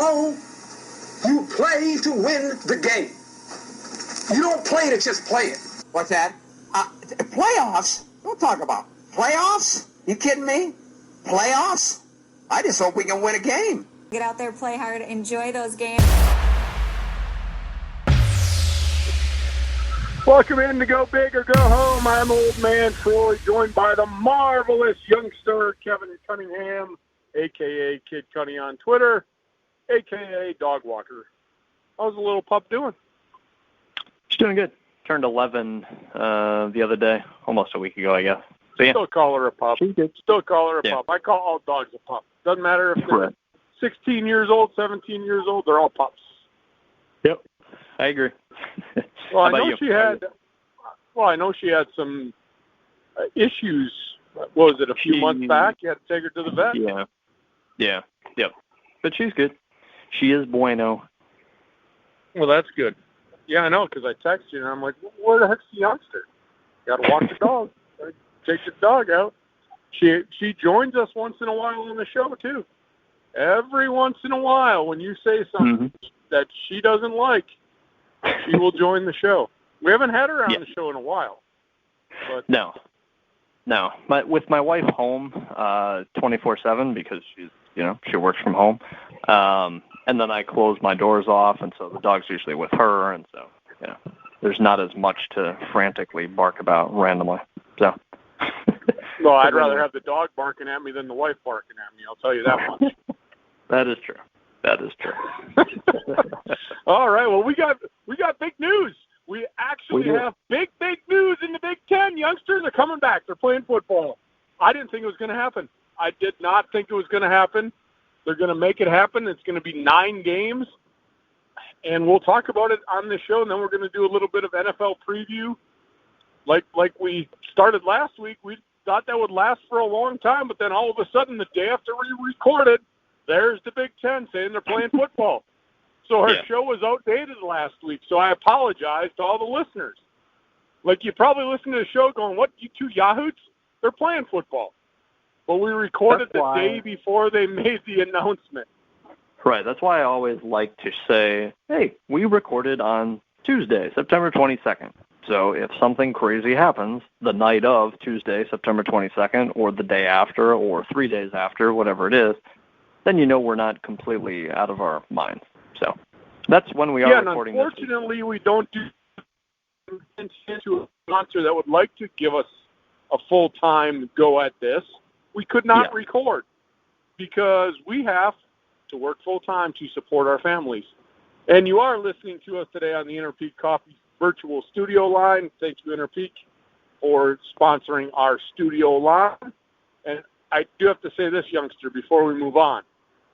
Hello? You play to win the game. You don't play to just play it. What's that? Playoffs? Don't talk about playoffs. You kidding me? Playoffs? I just hope we can win a game. Get out there, play hard, enjoy those games. Welcome in to Go Big or Go Home. I'm Old Man Troy, joined by the marvelous youngster Kevin Cunningham, a.k.a. Kid Cunny on Twitter, a.k.a. Dog Walker. How's the little pup doing? She's doing good. Turned 11 the other day, almost a week ago, I guess. So, yeah. Still call her a pup. She's good. Still call her a Yeah. pup. I call all dogs a pup. Doesn't matter if they're Correct. 16 years old, 17 years old, they're all pups. Yep, I agree. Well, How about you? I know she had some issues. What was it, a few months back? You had to take her to the vet? Yeah, yep. But she's good. She is bueno. Well, that's good. Yeah, I know, because I texted you, and I'm like, where the heck's the youngster? Got to walk the dog. Take the dog out. She joins us once in a while on the show, too. Every once in a while, when you say something that she doesn't like, she will join the show. We haven't had her on the show in a while. But No. With my wife home 24/7 because she works from home, and then I close my doors off, and so the dog's usually with her, and so there's not as much to frantically bark about randomly. So. No, I'd rather have the dog barking at me than the wife barking at me. I'll tell you that much. That is true. All right. Well, we got big news. We actually have big news in the Big Ten. Youngsters are coming back. They're playing football. I didn't think it was going to happen. I did not think it was going to happen. They're going to make it happen. It's going to be 9 games, and we'll talk about it on the show. And then we're going to do a little bit of NFL preview, like we started last week. We thought that would last for a long time, but then all of a sudden, the day after we recorded, there's the Big Ten saying they're playing football. So our show was outdated last week, so I apologize to all the listeners. Like, you probably listened to the show going, what, you two yahoots? They're playing football. But we recorded the day before they made the announcement. Right. That's why I always like to say, hey, we recorded on Tuesday, September 22nd. So if something crazy happens the night of Tuesday, September 22nd, or the day after, or 3 days after, whatever it is, then we're not completely out of our minds. So that's when we are recording this. Yeah, unfortunately, we don't do into a sponsor that would like to give us a full-time go at this. We could not record because we have to work full-time to support our families. And you are listening to us today on the Interpeak Coffee virtual studio line. Thank you, Interpeak, for sponsoring our studio line. And I do have to say this, youngster, before we move on.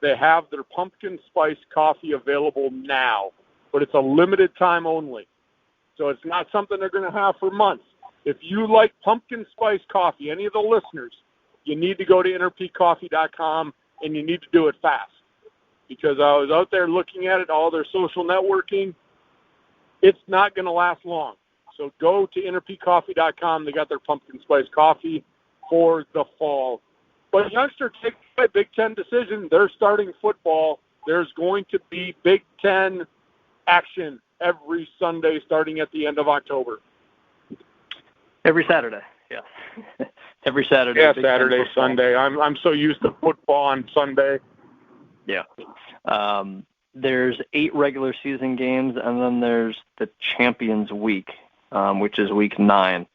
They have their pumpkin spice coffee available now, but it's a limited time only. So it's not something they're going to have for months. If you like pumpkin spice coffee, any of the listeners, you need to go to interpeakcoffee.com, and you need to do it fast. Because I was out there looking at it, all their social networking. It's not going to last long. So go to interpeakcoffee.com. They got their pumpkin spice coffee for the fall. But youngster, take a Big Ten decision. They're starting football. There's going to be Big Ten action every Sunday starting at the end of October. Every Saturday, yeah. Every Saturday. Yeah, Saturday, Sunday. I'm so used to football on Sunday. Yeah. There's 8 regular season games, and then there's the Champions Week, which is week 9.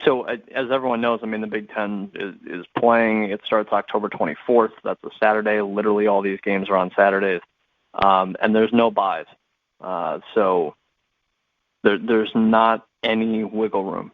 So as everyone knows, the Big Ten is playing. It starts October 24th. That's a Saturday. Literally all these games are on Saturdays. And there's no buys. So there's not any wiggle room,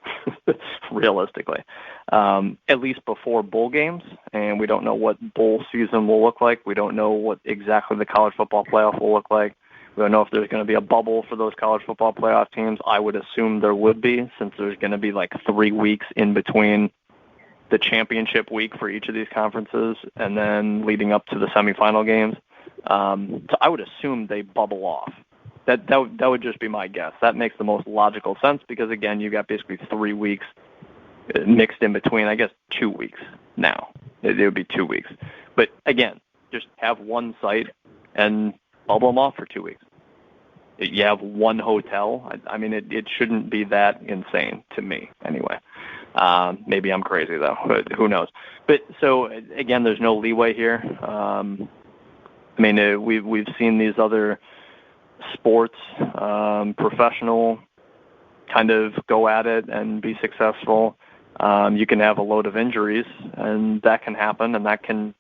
realistically, at least before bowl games. And we don't know what bowl season will look like. We don't know what exactly the college football playoff will look like. We don't know if there's going to be a bubble for those college football playoff teams. I would assume there would be, since there's going to be like 3 weeks in between the championship week for each of these conferences and then leading up to the semifinal games. So I would assume they bubble off. That would just be my guess. That makes the most logical sense because, again, you got basically 3 weeks mixed in between, I guess 2 weeks now. It would be 2 weeks. But, again, Just have one site and bubble them off for 2 weeks. You have one hotel. I mean, it shouldn't be that insane to me anyway. Maybe I'm crazy, though. But who knows? But so, again, there's no leeway here. I mean, we've seen these other sports, professional, kind of go at it and be successful. You can have a load of injuries, and that can happen, and that can,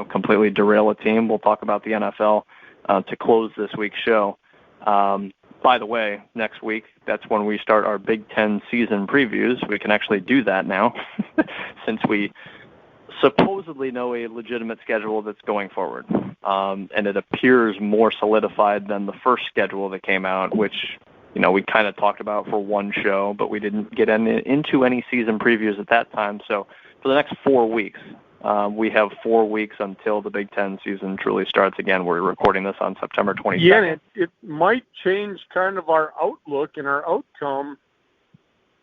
completely derail a team. We'll talk about the NFL to close this week's show. By the way, next week, that's when we start our Big Ten season previews. We can actually do that now since we supposedly know a legitimate schedule that's going forward. And it appears more solidified than the first schedule that came out, which, we kind of talked about for one show, but we didn't get into any season previews at that time. So for the next 4 weeks, we have 4 weeks until the Big Ten season truly starts again. We're recording this on September 22nd. Yeah, and it might change kind of our outlook and our outcome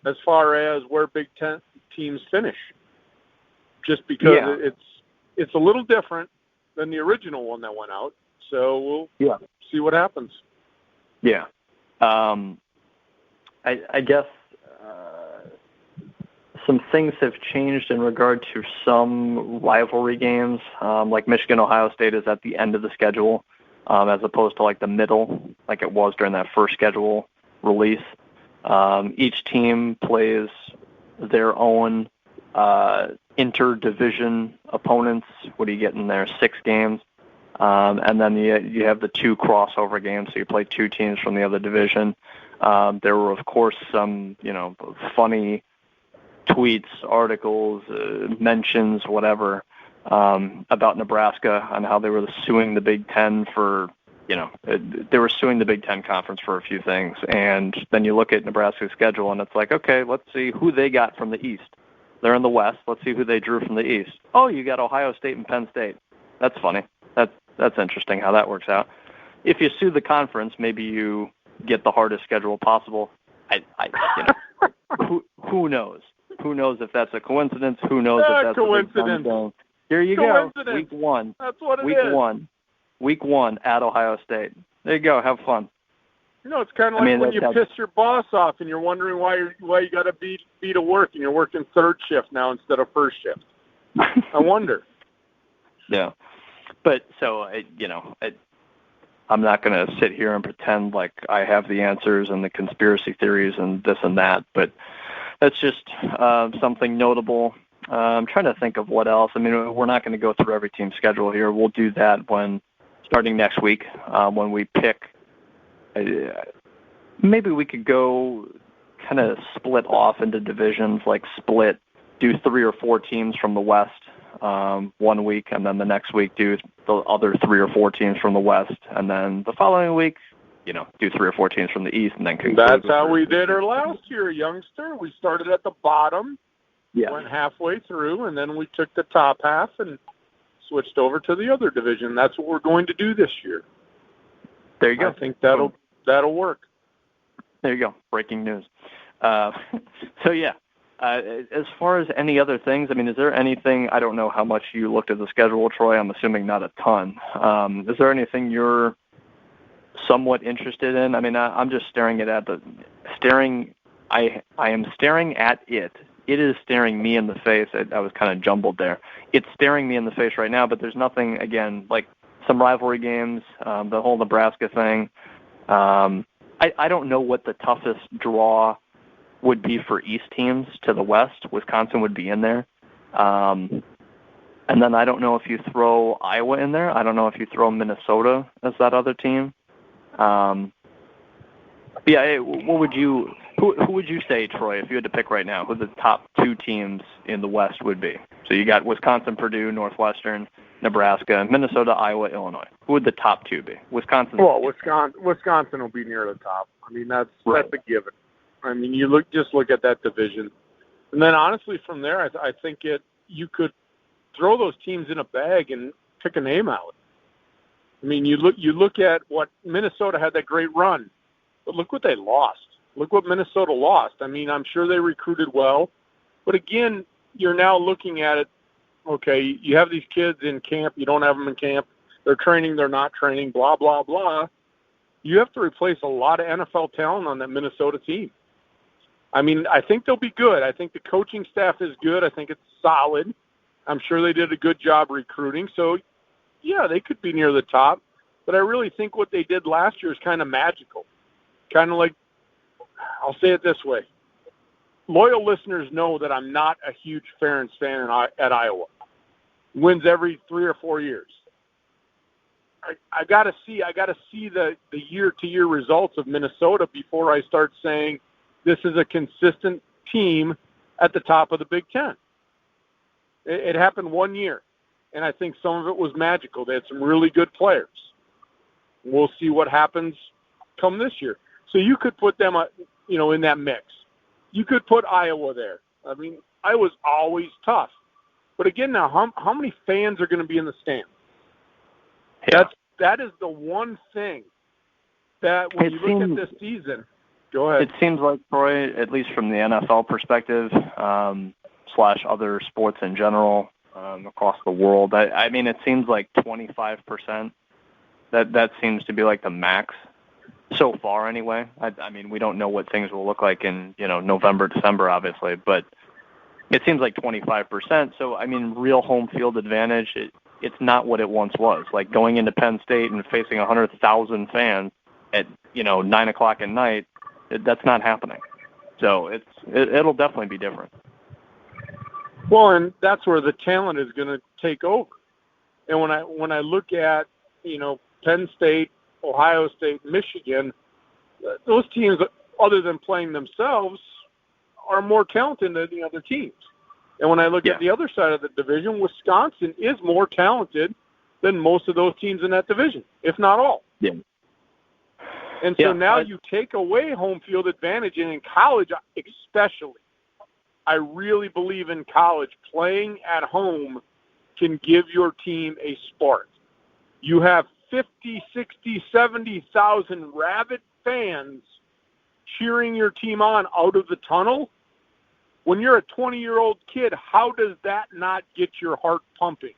as far as where Big Ten teams finish. Just because it's a little different than the original one that went out. So we'll see what happens. Yeah. I guess some things have changed in regard to some rivalry games, like Michigan-Ohio State is at the end of the schedule, as opposed to like the middle, like it was during that first schedule release. Each team plays their own interdivision opponents. What do you get in there? 6 games. And then you have the 2 crossover games, so you play 2 teams from the other division. There were, of course, some, funny tweets, articles, mentions, whatever, about Nebraska and how they were suing the Big Ten for, they were suing the Big Ten Conference for a few things. And then you look at Nebraska's schedule, and it's like, okay, let's see who they got from the East. They're in the West. Let's see who they drew from the East. Oh, you got Ohio State and Penn State. That's funny. That's interesting how that works out. If you sue the conference, maybe you get the hardest schedule possible. Who knows? Who knows if that's a coincidence? Who knows if that's coincidence? Here you go. Week 1. That's what it is. Week 1 at Ohio State. There you go. Have fun. It's kind of like when you piss your boss off and you're wondering why you got to be to work and you're working third shift now instead of first shift. I wonder. Yeah. But so, I'm not going to sit here and pretend like I have the answers and the conspiracy theories and this and that, but that's just something notable. I'm trying to think of what else. I mean, we're not going to go through every team's schedule here. We'll do that starting next week, when we pick. Maybe we could go kind of split off into divisions, like do 3 or 4 teams from the West 1 week, and then the next week do the other 3 or 4 teams from the West, and then the following week, do 3 or 4 teams from the East, and then conclude. That's how we did her last year, youngster. We started at the bottom, went halfway through, and then we took the top half and switched over to the other division. That's what we're going to do this year. There you go. I think that'll work. There you go. Breaking news. So, yeah. As far as any other things, I mean, is there anything, I don't know how much you looked at the schedule, Troy, I'm assuming not a ton. Is there anything you're somewhat interested in? I mean, I'm just staring at I am staring at it. It is staring me in the face. I was kind of jumbled there. It's staring me in the face right now, but there's nothing, again, like some rivalry games, the whole Nebraska thing. I don't know what the toughest draw would be for East teams to the West. Wisconsin would be in there. And then I don't know if you throw Iowa in there. I don't know if you throw Minnesota as that other team. What would you, who would you say, Troy, if you had to pick right now, who the top 2 teams in the West would be? So you got Wisconsin, Purdue, Northwestern, Nebraska, Minnesota, Iowa, Illinois. Who would the top 2 be? Wisconsin. Well, Wisconsin will be near the top. I mean, that's a given. I mean, you look at that division, and then honestly, from there, I think you could throw those teams in a bag and pick a name out. I mean, you look at what Minnesota had, that great run, but look what they lost. Look what Minnesota lost. I mean, I'm sure they recruited well, but again, you're now looking at it. Okay, you have these kids in camp. You don't have them in camp. they're training, they're not training, blah, blah, blah. You have to replace a lot of NFL talent on that Minnesota team. I mean, I think they'll be good. I think the coaching staff is good. I think it's solid. I'm sure they did a good job recruiting. So, yeah, they could be near the top. But I really think what they did last year is kind of magical. Kind of like, I'll say it this way. Loyal listeners know that I'm not a huge Ferentz fan at Iowa. Wins every 3 or 4 years. I got to see the year-to-year results of Minnesota before I start saying this is a consistent team at the top of the Big Ten. It happened 1 year, and I think some of it was magical. They had some really good players. We'll see what happens come this year. So you could put them, in that mix. You could put Iowa there. I mean, Iowa's always tough. But again, now, how many fans are going to be in the stands? Yeah. That is the one thing that when you look at this season, go ahead. It seems like, Troy, at least from the NFL perspective, / other sports in general across the world, I mean, it seems like 25%. That seems to be like the max so far anyway. I mean, we don't know what things will look like in, November, December, obviously, but it seems like 25%. So, I mean, real home field advantage, it's not what it once was. Like going into Penn State and facing 100,000 fans at, 9 o'clock at night, that's not happening. So it'll definitely be different. Well, and that's where the talent is going to take over. And when I look at, Penn State, Ohio State, Michigan, those teams, other than playing themselves, are more talented than the other teams. And when I look at the other side of the division, Wisconsin is more talented than most of those teams in that division, if not all. Yeah. And so now you take away home field advantage, and in college especially, I really believe in college, playing at home can give your team a spark. You have 50, 60, 70,000 rabid fans cheering your team on out of the tunnel. When you're a 20-year-old kid, how does that not get your heart pumping?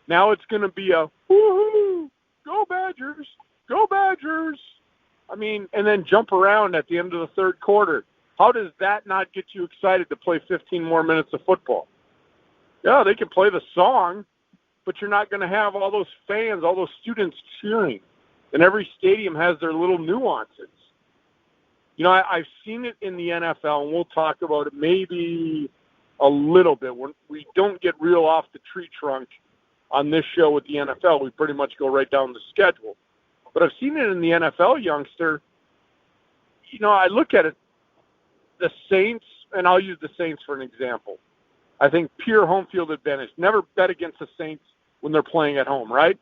Now it's going to be a, woo-hoo, go Badgers, go Badgers. I mean, and then jump around at the end of the third quarter. How does that not get you excited to play 15 more minutes of football? Yeah, they can play the song, but you're not going to have all those fans, all those students cheering. And every stadium has their little nuances. I've seen it in the NFL, and we'll talk about it maybe a little bit. We don't get real off the tree trunk on this show with the NFL. We pretty much go right down the schedule. But I've seen it in the NFL, youngster. I look at it, the Saints, and I'll use the Saints for an example. I think pure home field advantage. Never bet against the Saints when they're playing at home, right?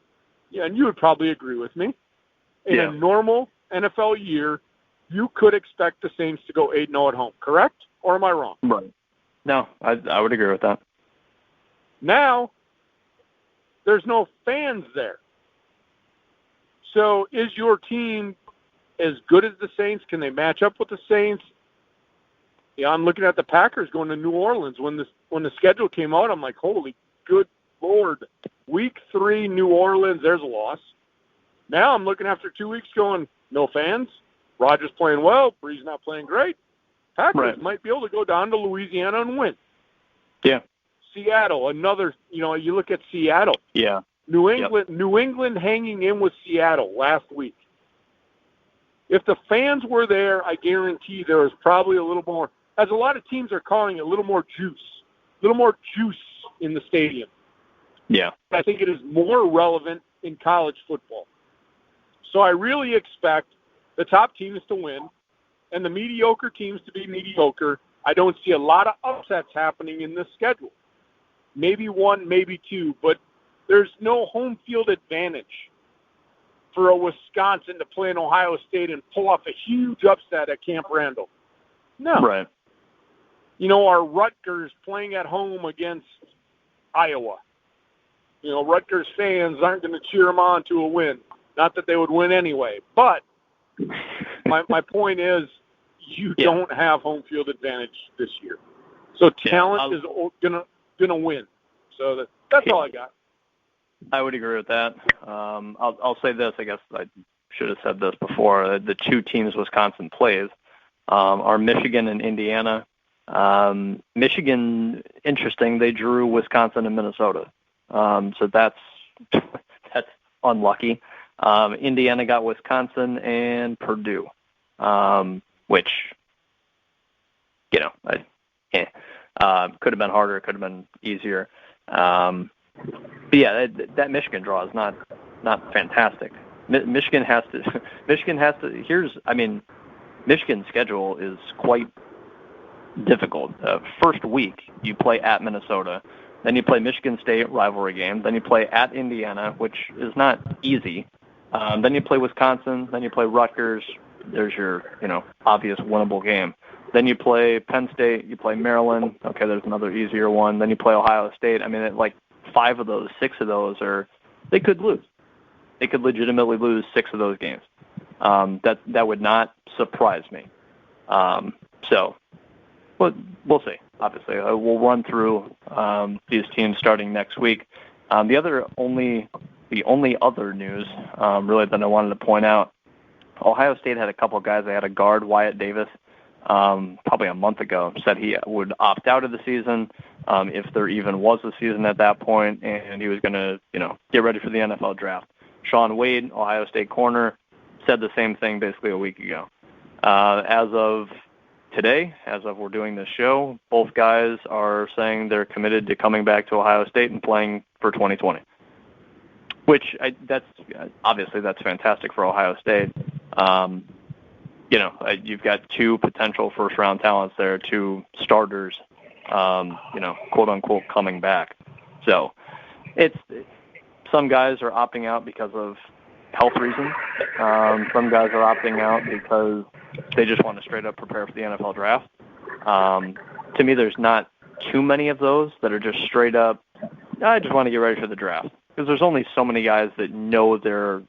Yeah, and you would probably agree with me. In a normal NFL year, you could expect the Saints to go 8-0 at home, correct? Or am I wrong? Right. No, I would agree with that. Now, there's no fans there. So is your team as good as the Saints? Can they match up with the Saints? Yeah, I'm looking at the Packers going to New Orleans. When the schedule came out, I'm like, holy good Lord. Week 3, New Orleans, there's a loss. Now I'm looking after 2 weeks going, no fans. Rodgers playing well. Brees not playing great. Packers might be able to go down to Louisiana and win. Yeah. Seattle, another, you look at Seattle. Yeah. New England hanging in with Seattle last week. If the fans were there, I guarantee there was probably a little more, as a lot of teams are calling it, a little more juice in the stadium. Yeah. I think it is more relevant in college football. So I really expect the top teams to win and the mediocre teams to be mediocre. I don't see a lot of upsets happening in this schedule. Maybe 1, maybe 2, but there's no home field advantage for a Wisconsin to play in Ohio State and pull off a huge upset at Camp Randall. No. Right. Our Rutgers playing at home against Iowa. Rutgers fans aren't going to cheer them on to a win. Not that they would win anyway. But my point is you don't have home field advantage this year. So talent is going to win. So that's all I got. I would agree with that. I'll say this. I guess I should have said this before. The two teams Wisconsin plays are Michigan and Indiana. Michigan, interesting. They drew Wisconsin and Minnesota, so that's unlucky. Indiana got Wisconsin and Purdue, which could have been harder. Could have been easier. But yeah, that Michigan draw is not fantastic. Michigan has to. Michigan's schedule is quite difficult. First week, you play at Minnesota, then you play Michigan State rivalry game, then you play at Indiana, which is not easy. Then you play Wisconsin, then you play Rutgers. There's your obvious winnable game. Then you play Penn State, you play Maryland. Okay, there's another easier one. Then you play Ohio State. I mean, like 5 of those, 6 of those they could lose. They could legitimately lose 6 of those games. That would not surprise me. So, but we'll see. Obviously, we'll run through these teams starting next week. The only other news really that I wanted to point out, Ohio State had a couple of guys. They had a guard, Wyatt Davis, probably a month ago, said he would opt out of the season if there even was a season at that point, and he was going to, get ready for the NFL draft. Sean Wade, Ohio State corner, said the same thing basically a week ago. As of today, as of we're doing this show, both guys are saying they're committed to coming back to Ohio State and playing for 2020. Which that's fantastic for Ohio State. You've got 2 potential first-round talents there, 2 starters, quote unquote, coming back. So, some guys are opting out because of health reasons. Some guys are opting out because they just want to straight up prepare for the NFL draft. To me, there's not too many of those that are just straight up, I just want to get ready for the draft. Because there's only so many guys that know they're,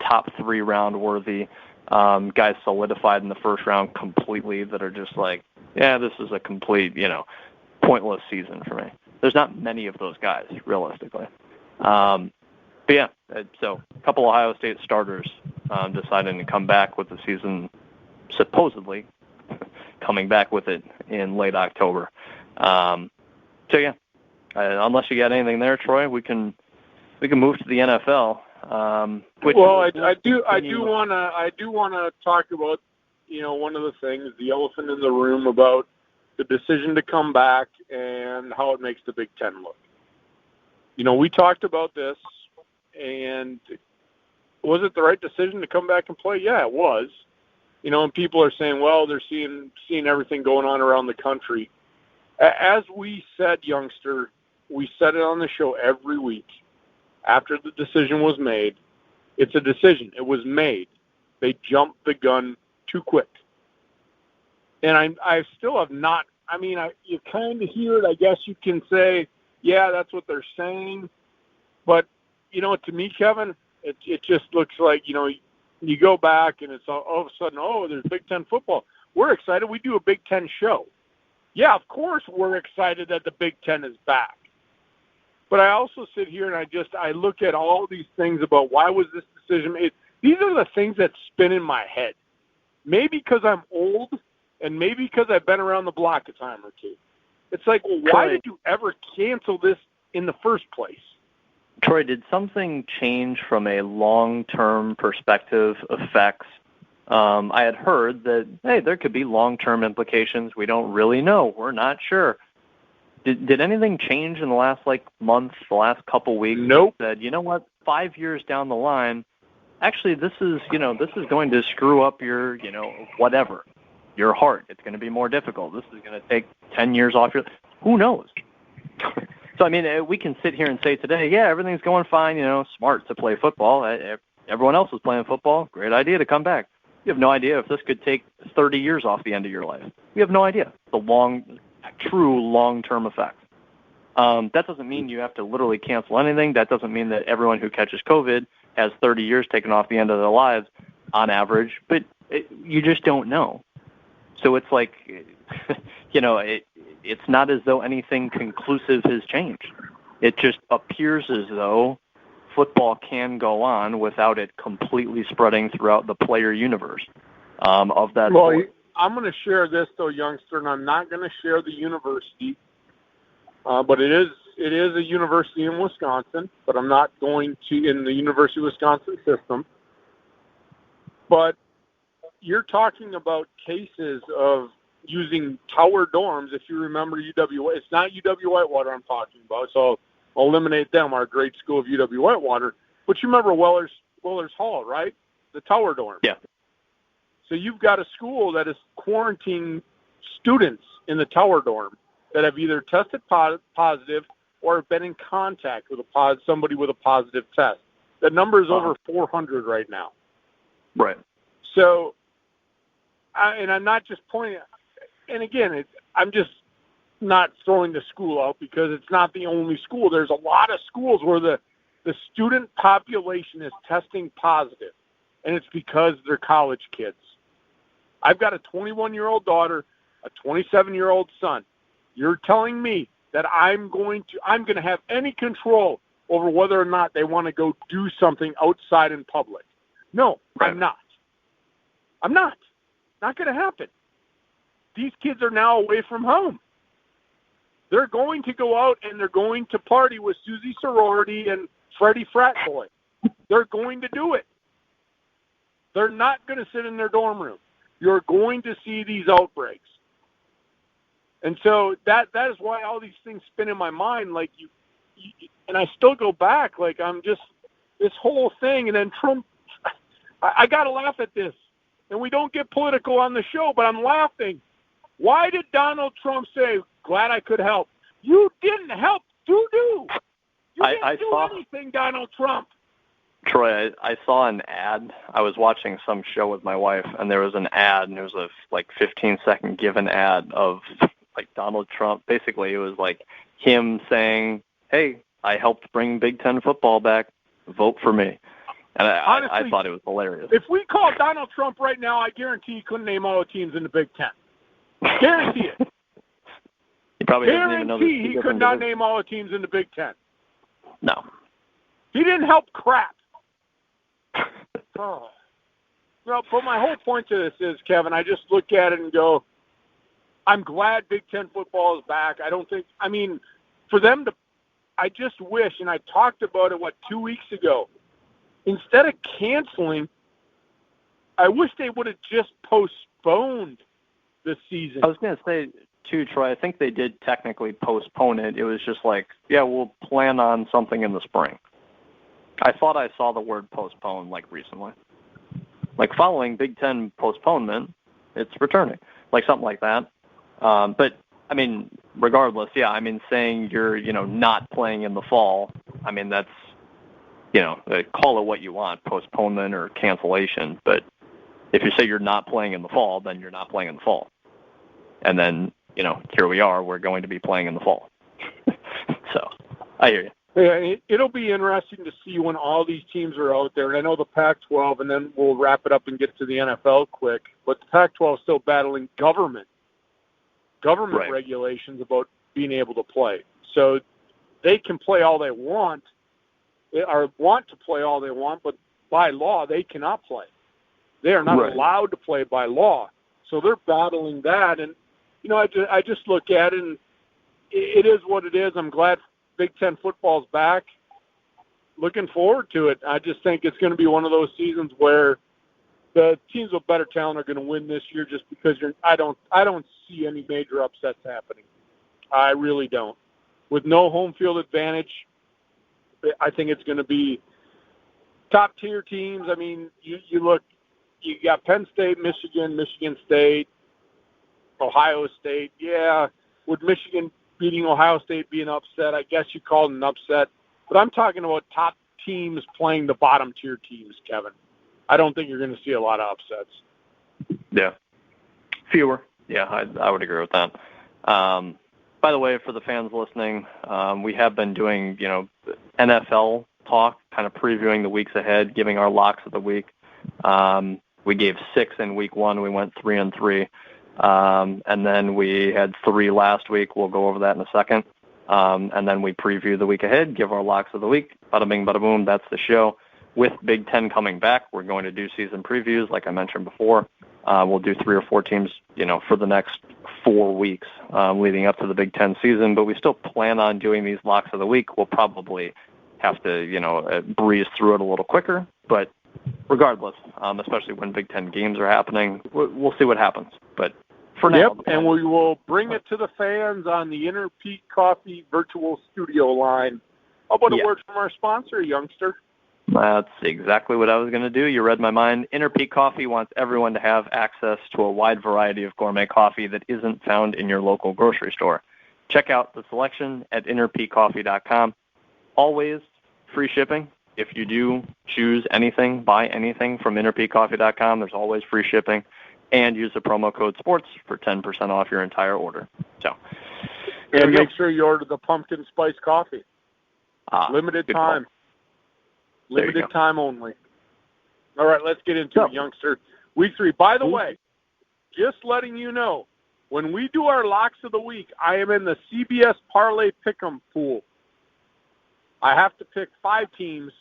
top 3 round worthy, guys solidified in the first round completely that are just like, yeah, this is a complete, pointless season for me. There's not many of those guys, realistically. But yeah, so a couple Ohio State starters deciding to come back with the season, supposedly coming back with it in late October. So yeah, unless you got anything there, Troy, we can move to the NFL. I do want to talk about, one of the things, the elephant in the room about the decision to come back and how it makes the Big Ten look. We talked about this, and was it the right decision to come back and play? Yeah, it was. And people are saying, well, they're seeing everything going on around the country. As we said, youngster, we said it on the show every week. After the decision was made, it's a decision. It was made. They jumped the gun too quick. And I still have not, you kind of hear it. I guess you can say, yeah, that's what they're saying. But, to me, Kevin, it just looks like, you go back and it's all of a sudden, there's Big Ten football. We're excited. We do a Big Ten show. Yeah, of course we're excited that the Big Ten is back. But I also sit here and I look at all these things about why was this decision made. These are the things that spin in my head. Maybe because I'm old and maybe because I've been around the block a time or two. It's like, well, why did you ever cancel this in the first place? Troy, did something change from a long-term perspective effects? I had heard that, hey, there could be long-term implications. We don't really know. We're not sure. Did anything change in the last month, the last couple weeks? Nope. That you know what, 5 years down the line, actually this is going to screw up your whatever, your heart. It's going to be more difficult. This is going to take 10 years off your. Who knows? So we can sit here and say today, yeah, everything's going fine. Smart to play football. Everyone else is playing football. Great idea to come back. You have no idea if this could take 30 years off the end of your life. You have no idea the true long-term effect. That doesn't mean you have to literally cancel anything. That doesn't mean that everyone who catches COVID has 30 years taken off the end of their lives on average, but you just don't know. So it's like, it's not as though anything conclusive has changed. It just appears as though football can go on without it completely spreading throughout the player universe of that sport. I'm going to share this, though, youngster, and I'm not going to share the university, but it is a university in Wisconsin, but I'm not going to in the University of Wisconsin system. But you're talking about cases of using tower dorms. If you remember UW, it's not UW-Whitewater I'm talking about, so I'll eliminate them, our great school of UW-Whitewater. But you remember Weller's Hall, right? The tower dorm. Yeah. So you've got a school that is quarantining students in the tower dorm that have either tested positive or have been in contact with somebody with a positive test. That number is over 400 right now. Right. So, I'm not just pointing. And again, I'm just not throwing the school out because it's not the only school. There's a lot of schools where the student population is testing positive, and it's because they're college kids. I've got a 21-year-old daughter, a 27-year-old son. You're telling me that I'm going to have any control over whether or not they want to go do something outside in public? No, right. I'm not. Not going to happen. These kids are now away from home. They're going to go out and they're going to party with Susie Sorority and Freddie Frat Boy. They're going to do it. They're not going to sit in their dorm room. You're going to see these outbreaks. And so that is why all these things spin in my mind. Like you and I still go back. Like I'm just this whole thing. And then Trump, I got to laugh at this. And we don't get political on the show, but I'm laughing. Why did Donald Trump say, glad I could help? You didn't help, doo-doo. You didn't do anything, Donald Trump. Troy, I saw an ad. I was watching some show with my wife, and there was an ad, and it was a 15-second given ad of Donald Trump. Basically, it was him saying, hey, I helped bring Big Ten football back. Vote for me. And honestly, I thought it was hilarious. If we called Donald Trump right now, I guarantee he couldn't name all the teams in the Big Ten. Guarantee it. He probably doesn't even know. Guarantee he could not name all the teams in the Big Ten. No. He didn't help crap. Oh. Well, but my whole point to this is, Kevin, I just look at it and go, I'm glad Big Ten football is back. For them to, I just wish, and I talked about it, 2 weeks ago, instead of canceling, I wish they would have just postponed the season. I was going to say, too, Troy, I think they did technically postpone it. It was just we'll plan on something in the spring. I thought I saw the word postpone recently. Following Big Ten postponement, it's returning. Something like that. But, regardless, saying you're, not playing in the fall, that's, call it what you want, postponement or cancellation. But if you say you're not playing in the fall, then you're not playing in the fall. And then, here we are, we're going to be playing in the fall. So, I hear you. Yeah, it'll be interesting to see when all these teams are out there. And I know the Pac-12, and then we'll wrap it up and get to the NFL quick. But the Pac-12 is still battling government right. regulations about being able to play. So they can play all they want, or want to play all they want, but by law they cannot play. They are not allowed to play by law. So they're battling that. And, I just look at it, and it is what it is. I'm glad Big Ten football's back. Looking forward to it. I just think it's going to be one of those seasons where the teams with better talent are going to win this year, just because I don't see any major upsets happening. I really don't. With no home field advantage, I think it's going to be top tier teams. You look, you got Penn State, Michigan State, Ohio State. Yeah, would Michigan beating Ohio State be an upset? I guess you call it an upset. But I'm talking about top teams playing the bottom tier teams, Kevin. I don't think you're going to see a lot of upsets. Yeah. Fewer. Yeah, I would agree with that. By the way, for the fans listening, we have been doing, NFL talk, kind of previewing the weeks ahead, giving our locks of the week. We gave 6 in week 1. We went 3-3. And then we had 3 last week. We'll go over that in a second. And then we preview the week ahead, give our locks of the week. Bada bing, bada boom, that's the show. With Big Ten coming back, we're going to do season previews, like I mentioned before. We'll do 3 or 4 teams, for the next 4 weeks leading up to the Big Ten season. But we still plan on doing these locks of the week. We'll probably have to, breeze through it a little quicker. But regardless, especially when Big Ten games are happening, we'll see what happens. But for now. Yep, and we will bring it to the fans on the Inner Peak Coffee virtual studio line. How about a word from our sponsor, Youngster? That's exactly what I was going to do. You read my mind. Inner Peak Coffee wants everyone to have access to a wide variety of gourmet coffee that isn't found in your local grocery store. Check out the selection at innerpeakcoffee.com. Always free shipping. If you do choose anything, buy anything from innerpeakcoffee.com, there's always free shipping. And use the promo code SPORTS for 10% off your entire order. So, and make sure you order the pumpkin spice coffee. Limited time. Call. Limited time only. All right, let's get into it, Youngster. Week 3. By the way, just letting you know, when we do our locks of the week, I am in the CBS Parlay Pick'em pool. I have to pick 5 teams.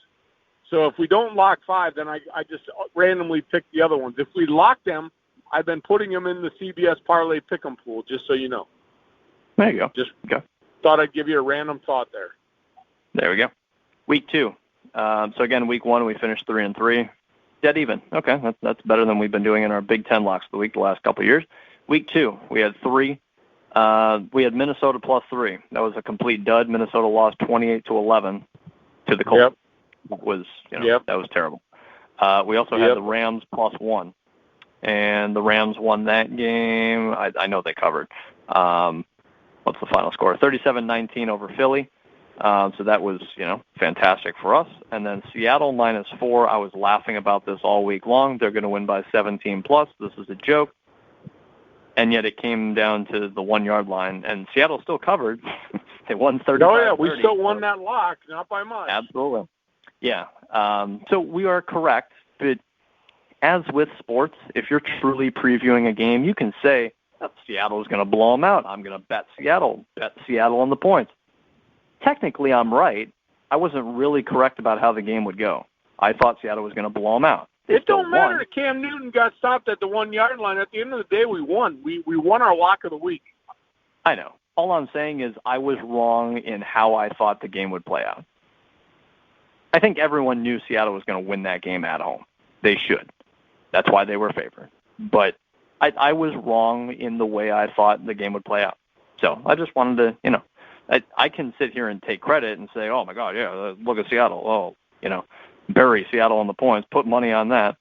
So if we don't lock 5, then I just randomly pick the other ones. If we lock them, I've been putting them in the CBS Parlay Pick'em pool, just so you know. There you go. Just thought I'd give you a random thought there. There we go. Week 2. So again, week 1 we finished 3-3, dead even. Okay, that's better than we've been doing in our Big Ten locks of the week the last couple of years. Week 2 we had 3. We had Minnesota +3. That was a complete dud. Minnesota lost 28-11 to the Colts. Yep. That was terrible. We also had the Rams +1, and the Rams won that game. I know they covered. What's the final score? 37-19 over Philly. So that was, fantastic for us. And then Seattle -4. I was laughing about this all week long. They're going to win by 17+. This is a joke. And yet it came down to the 1-yard line, and Seattle still covered. They won 35-30. Oh, yeah, we still won that lock, not by much. Absolutely. Yeah. So we are correct. But as with sports, if you're truly previewing a game, you can say, Seattle's going to blow them out. I'm going to bet Seattle on the points. Technically, I'm right. I wasn't really correct about how the game would go. I thought Seattle was going to blow them out. It don't matter that Cam Newton got stopped at the 1-yard line. At the end of the day, we won. We won our lock of the week. I know. All I'm saying is I was wrong in how I thought the game would play out. I think everyone knew Seattle was going to win that game at home. They should. That's why they were favored. But I was wrong in the way I thought the game would play out. So I just wanted to, I can sit here and take credit and say, oh, my God, yeah, look at Seattle. Oh, bury Seattle on the points, put money on that.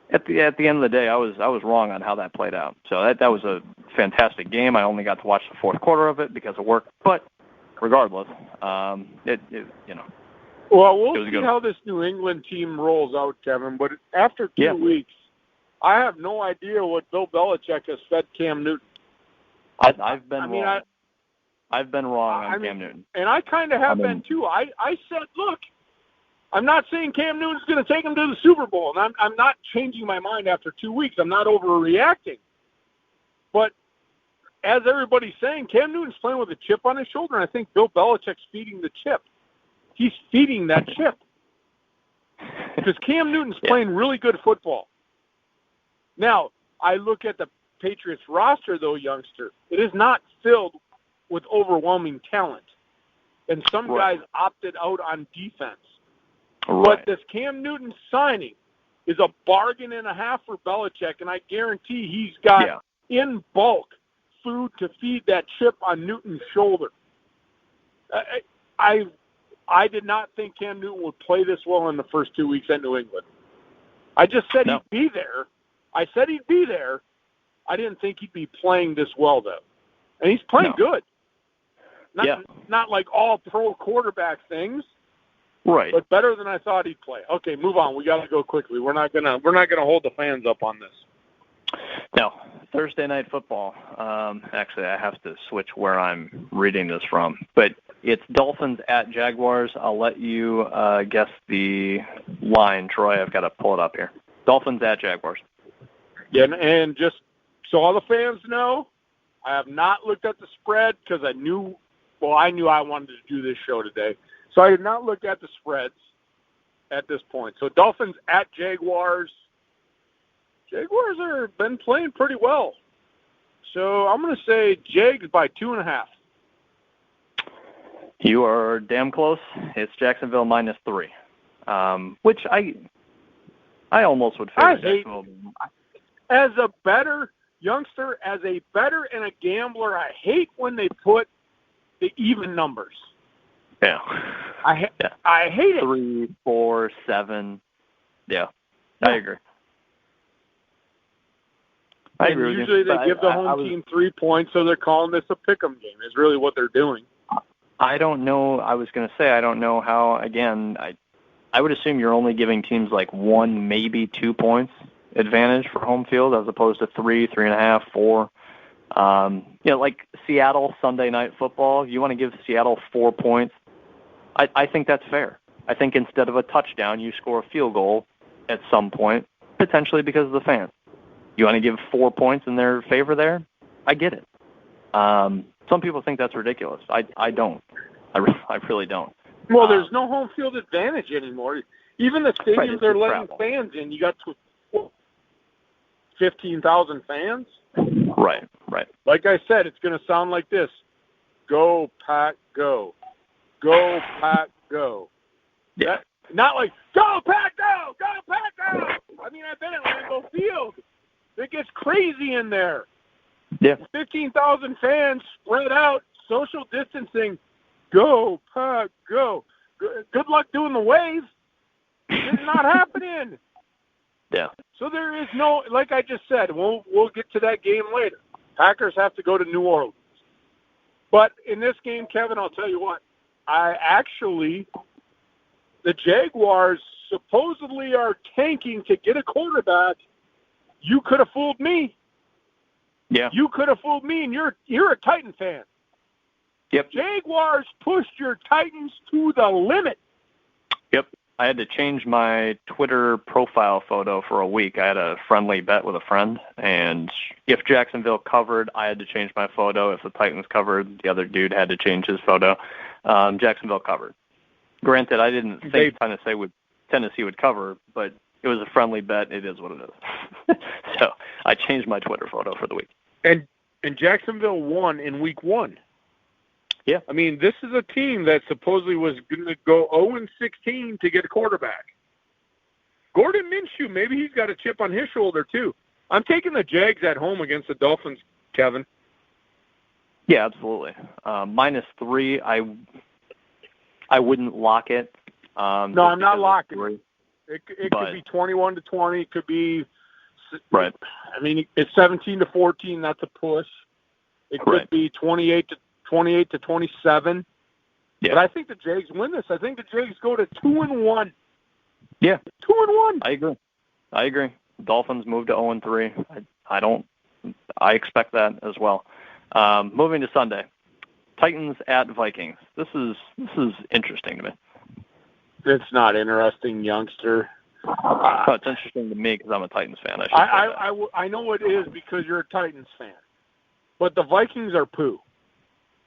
At the end of the day, I was wrong on how that played out. So that was a fantastic game. I only got to watch the fourth quarter of it because of work. But regardless, Well, we'll see how this New England team rolls out, Kevin. But after 2 weeks, I have no idea what Bill Belichick has fed Cam Newton. I've been wrong. I've been wrong on Cam Newton. And I kind of have been, too. I said, look, I'm not saying Cam Newton's going to take him to the Super Bowl, and I'm not changing my mind after 2 weeks. I'm not overreacting. But as everybody's saying, Cam Newton's playing with a chip on his shoulder, and I think Bill Belichick's feeding the chip. He's feeding that chip. Because Cam Newton's playing really good football. Now, I look at the Patriots roster, though, Youngster. It is not filled with overwhelming talent. And some guys opted out on defense. Right. But this Cam Newton signing is a bargain and a half for Belichick, and I guarantee he's got, in bulk, food to feed that chip on Newton's shoulder. I did not think Cam Newton would play this well in the first 2 weeks at New England. I just said he'd be there. I said he'd be there. I didn't think he'd be playing this well, though. And he's playing good. Not like all pro quarterback things. Right. But better than I thought he'd play. Okay, move on. We got to go quickly. We're not gonna hold the fans up on this. No, Thursday night football. Actually, I have to switch where I'm reading this from, but it's Dolphins at Jaguars. I'll let you guess the line, Troy. I've got to pull it up here. Dolphins at Jaguars. Yeah, and just so all the fans know, I have not looked at the spread because I knew well, I knew I wanted to do this show today. So I did not look at the spreads at this point. So Dolphins at Jaguars. Jaguars have been playing pretty well. So I'm going to say Jags by 2.5. You are damn close. It's Jacksonville -3, which I almost would favor Jacksonville. As a better youngster, as a better and a gambler, I hate when they put the even numbers. Yeah. I hate it. 3, 4, 7. Yeah, I agree. And usually they give the home team 3 points, so they're calling this a pick'em game is really what they're doing. I don't know. I was going to say I don't know how, again, I would assume you're only giving teams like 1, maybe 2 points advantage for home field as opposed to 3, 3.5, 4. Like Seattle Sunday Night Football, you want to give Seattle 4 points. I think that's fair. I think instead of a touchdown, you score a field goal at some point, potentially because of the fans. You want to give 4 points in their favor there? I get it. Some people think that's ridiculous. I don't. I really don't. Well, there's no home field advantage anymore. Even the stadiums are letting fans in. You got 15,000 fans. Right. Like I said, it's going to sound like this. Go, Pack, go. Go, Pack, go. Yeah. Not like, go, Pack, go! Go, Pack, go! I mean, I've been at Lambeau Field. It gets crazy in there. Yeah. 15,000 fans spread out, social distancing. Go, Pack, go. Good luck doing the wave. It's not happening. Yeah. So there is no, like I just said, we'll get to that game later. Packers have to go to New Orleans. But in this game, Kevin, I'll tell you what. The Jaguars supposedly are tanking to get a quarterback. You could have fooled me. Yeah. You could have fooled me, and you're a Titan fan. Yep. Jaguars pushed your Titans to the limit. Yep. I had to change my Twitter profile photo for a week. I had a friendly bet with a friend, and if Jacksonville covered, I had to change my photo. If the Titans covered, the other dude had to change his photo. Jacksonville covered. Granted, I didn't think Tennessee would cover, but it was a friendly bet. It is what it is. So I changed my Twitter photo for the week. And Jacksonville won in week 1. Yeah. I mean, this is a team that supposedly was going to go 0-16 to get a quarterback. Gordon Minshew, maybe he's got a chip on his shoulder, too. I'm taking the Jags at home against the Dolphins, Kevin. Yeah, absolutely. -3, I wouldn't lock it. No, I'm not locking it. It could be 21-20. It could be right. I mean, it's 17-14. That's a push. It could be 28-27. Yeah. But I think the Jags win this. I think the Jags go to 2-1. Yeah. 2-1. I agree. Dolphins move to 0-3. I expect that as well. Moving to Sunday. Titans at Vikings. This is interesting to me. It's not interesting, youngster. It's interesting to me because I'm a Titans fan. I know it is because you're a Titans fan. But the Vikings are poo.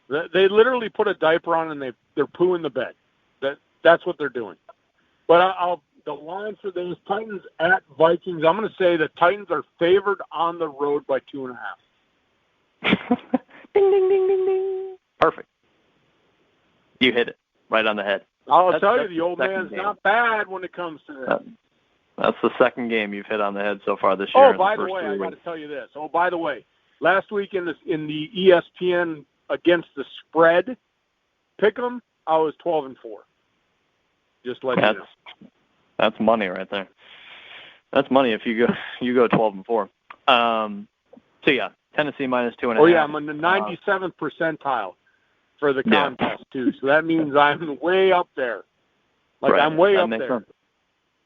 They literally put a diaper on and they're poo in the bed. That's what they're doing. But the line for those Titans at Vikings, I'm going to say the Titans are favored on the road by 2.5. Ding, ding, ding, ding, ding. Perfect. You hit it right on the head. I'll tell you, the old man's not bad when it comes to that. That's the second game you've hit on the head so far this year. Oh, by the way, I got to tell you this. Oh, by the way, last week in the ESPN against the spread pick'em, I was 12-4. Just letting you know. That's money right there. That's money if you go 12-4. So yeah, Tennessee -2.5. Oh yeah, I'm in the 97th percentile for the contest too. So that means I'm way up there. I'm way up there. Sense.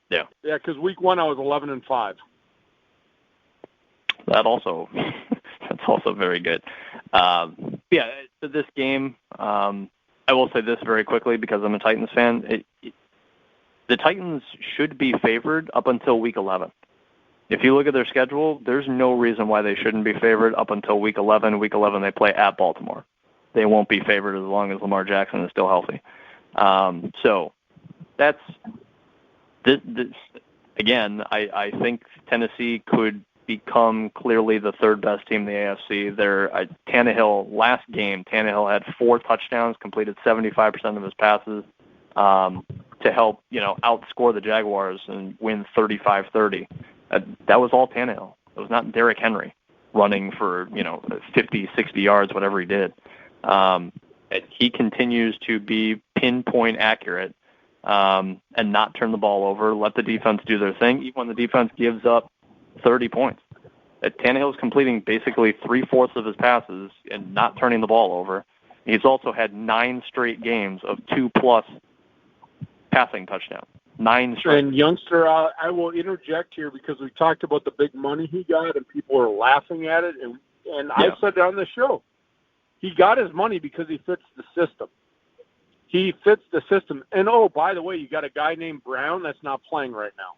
Yeah. Yeah, because week 1 I was 11-5. That's also very good. This game, I will say this very quickly because I'm a Titans fan. The Titans should be favored up until week 11. If you look at their schedule, there's no reason why they shouldn't be favored up until week 11. Week 11, they play at Baltimore. they won't be favored as long as Lamar Jackson is still healthy. So that's this. Again, I think Tennessee could become clearly the third best team in the AFC. Tannehill, last game, Tannehill had 4 touchdowns, completed 75% of his passes to help, outscore the Jaguars and win 35-30. That was all Tannehill. It was not Derrick Henry running for, 50, 60 yards, whatever he did. He continues to be pinpoint accurate and not turn the ball over, let the defense do their thing, even when the defense gives up 30 points. Tannehill's completing basically 3/4 of his passes and not turning the ball over. He's also had 9 straight games of 2+ passing touchdowns. 9 straight. And youngster, I will interject here because we talked about the big money he got, and people are laughing at it. And I've said that on the show. He got his money because he fits the system. He fits the system. And, by the way, you got a guy named Brown that's not playing right now.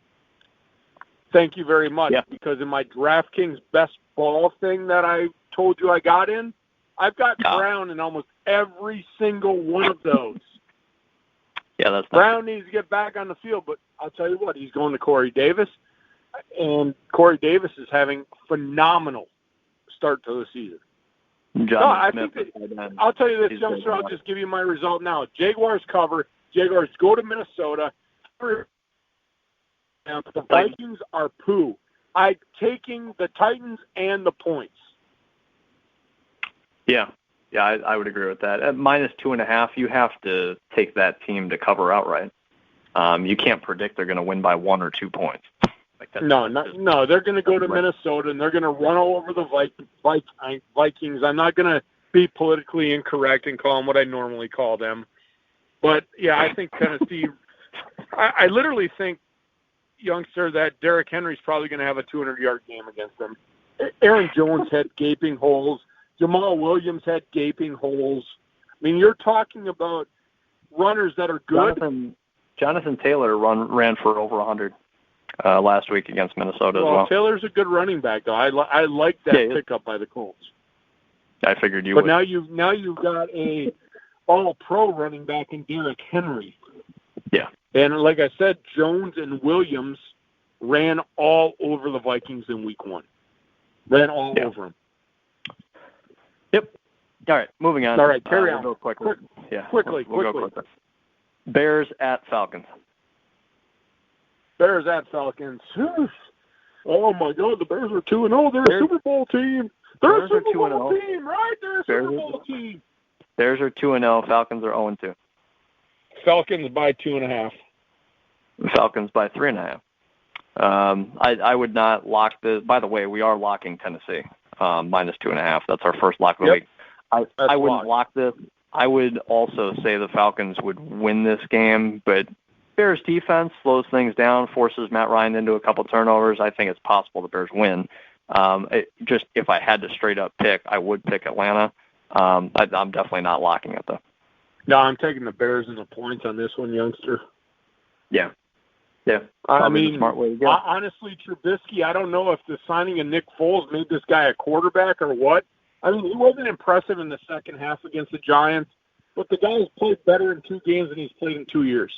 Thank you very much. Yeah. Because in my DraftKings best ball thing that I told you I got in, I've got Brown in almost every single one of those. Yeah, that's Brown needs to get back on the field, but I'll tell you what, he's going to Corey Davis, and Corey Davis is having phenomenal start to the season. I'll tell you this, youngster, I'll just give you my result now. Jaguars cover. Jaguars go to Minnesota. The Vikings are poo. I'm taking the Titans and the points. Yeah, I would agree with that. At -2.5, you have to take that team to cover outright. You can't predict they're going to win by 1 or 2 points. No, they're going to go to Minnesota, and they're going to run all over the Vikings. I'm not going to be politically incorrect and call them what I normally call them. But, yeah, I think Tennessee – I literally think, youngster, that Derrick Henry's probably going to have a 200-yard game against them. Aaron Jones had gaping holes. Jamal Williams had gaping holes. I mean, you're talking about runners that are good. Jonathan Taylor ran for over 100 last week against Minnesota as well. Taylor's a good running back, though. I like that pickup by the Colts. I figured you would. But now you've got a all-pro running back in Derrick Henry. Yeah. And like I said, Jones and Williams ran all over the Vikings in week 1. Ran all over them. Yep. All right, moving on. All right, carry on. We'll go quickly. Quickly. Go quickly. Bears at Falcons. Bears at Falcons. Oh, my God, the Bears are 2-0. They're a Super Bowl team. They're a Super Bowl team, right? They're a Super Bowl team. Bears are 2-0. Falcons are 0-2. Falcons by 2.5. Falcons by 3.5. I would not lock this. By the way, we are locking Tennessee -2.5. That's our first lock of the week. I wouldn't lock this. I would also say the Falcons would win this game, but Bears defense slows things down, forces Matt Ryan into a couple turnovers. I think it's possible the Bears win. Just if I had to straight up pick, I would pick Atlanta. I'm definitely not locking it though. No, I'm taking the Bears and the points on this one, youngster. Yeah. I mean, smart way to go. Honestly, Trubisky, I don't know if the signing of Nick Foles made this guy a quarterback or what. I mean, he wasn't impressive in the second half against the Giants, but the guy has played better in 2 games than he's played in 2 years.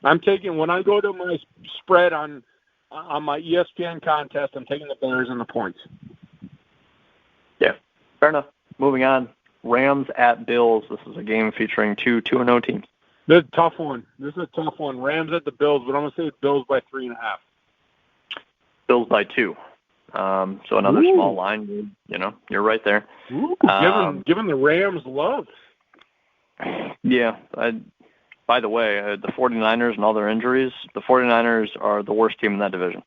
When I go to my spread on my ESPN contest, I'm taking the Bears and the points. Yeah, fair enough. Moving on. Rams at Bills. This is a game featuring 2 2-0 teams. This is a tough one. Rams at the Bills, but I'm going to say Bills by 3.5. Bills by 2. So another small line. You're right there. Giving the Rams love. Yeah. By the way, the 49ers and all their injuries, the 49ers are the worst team in that division.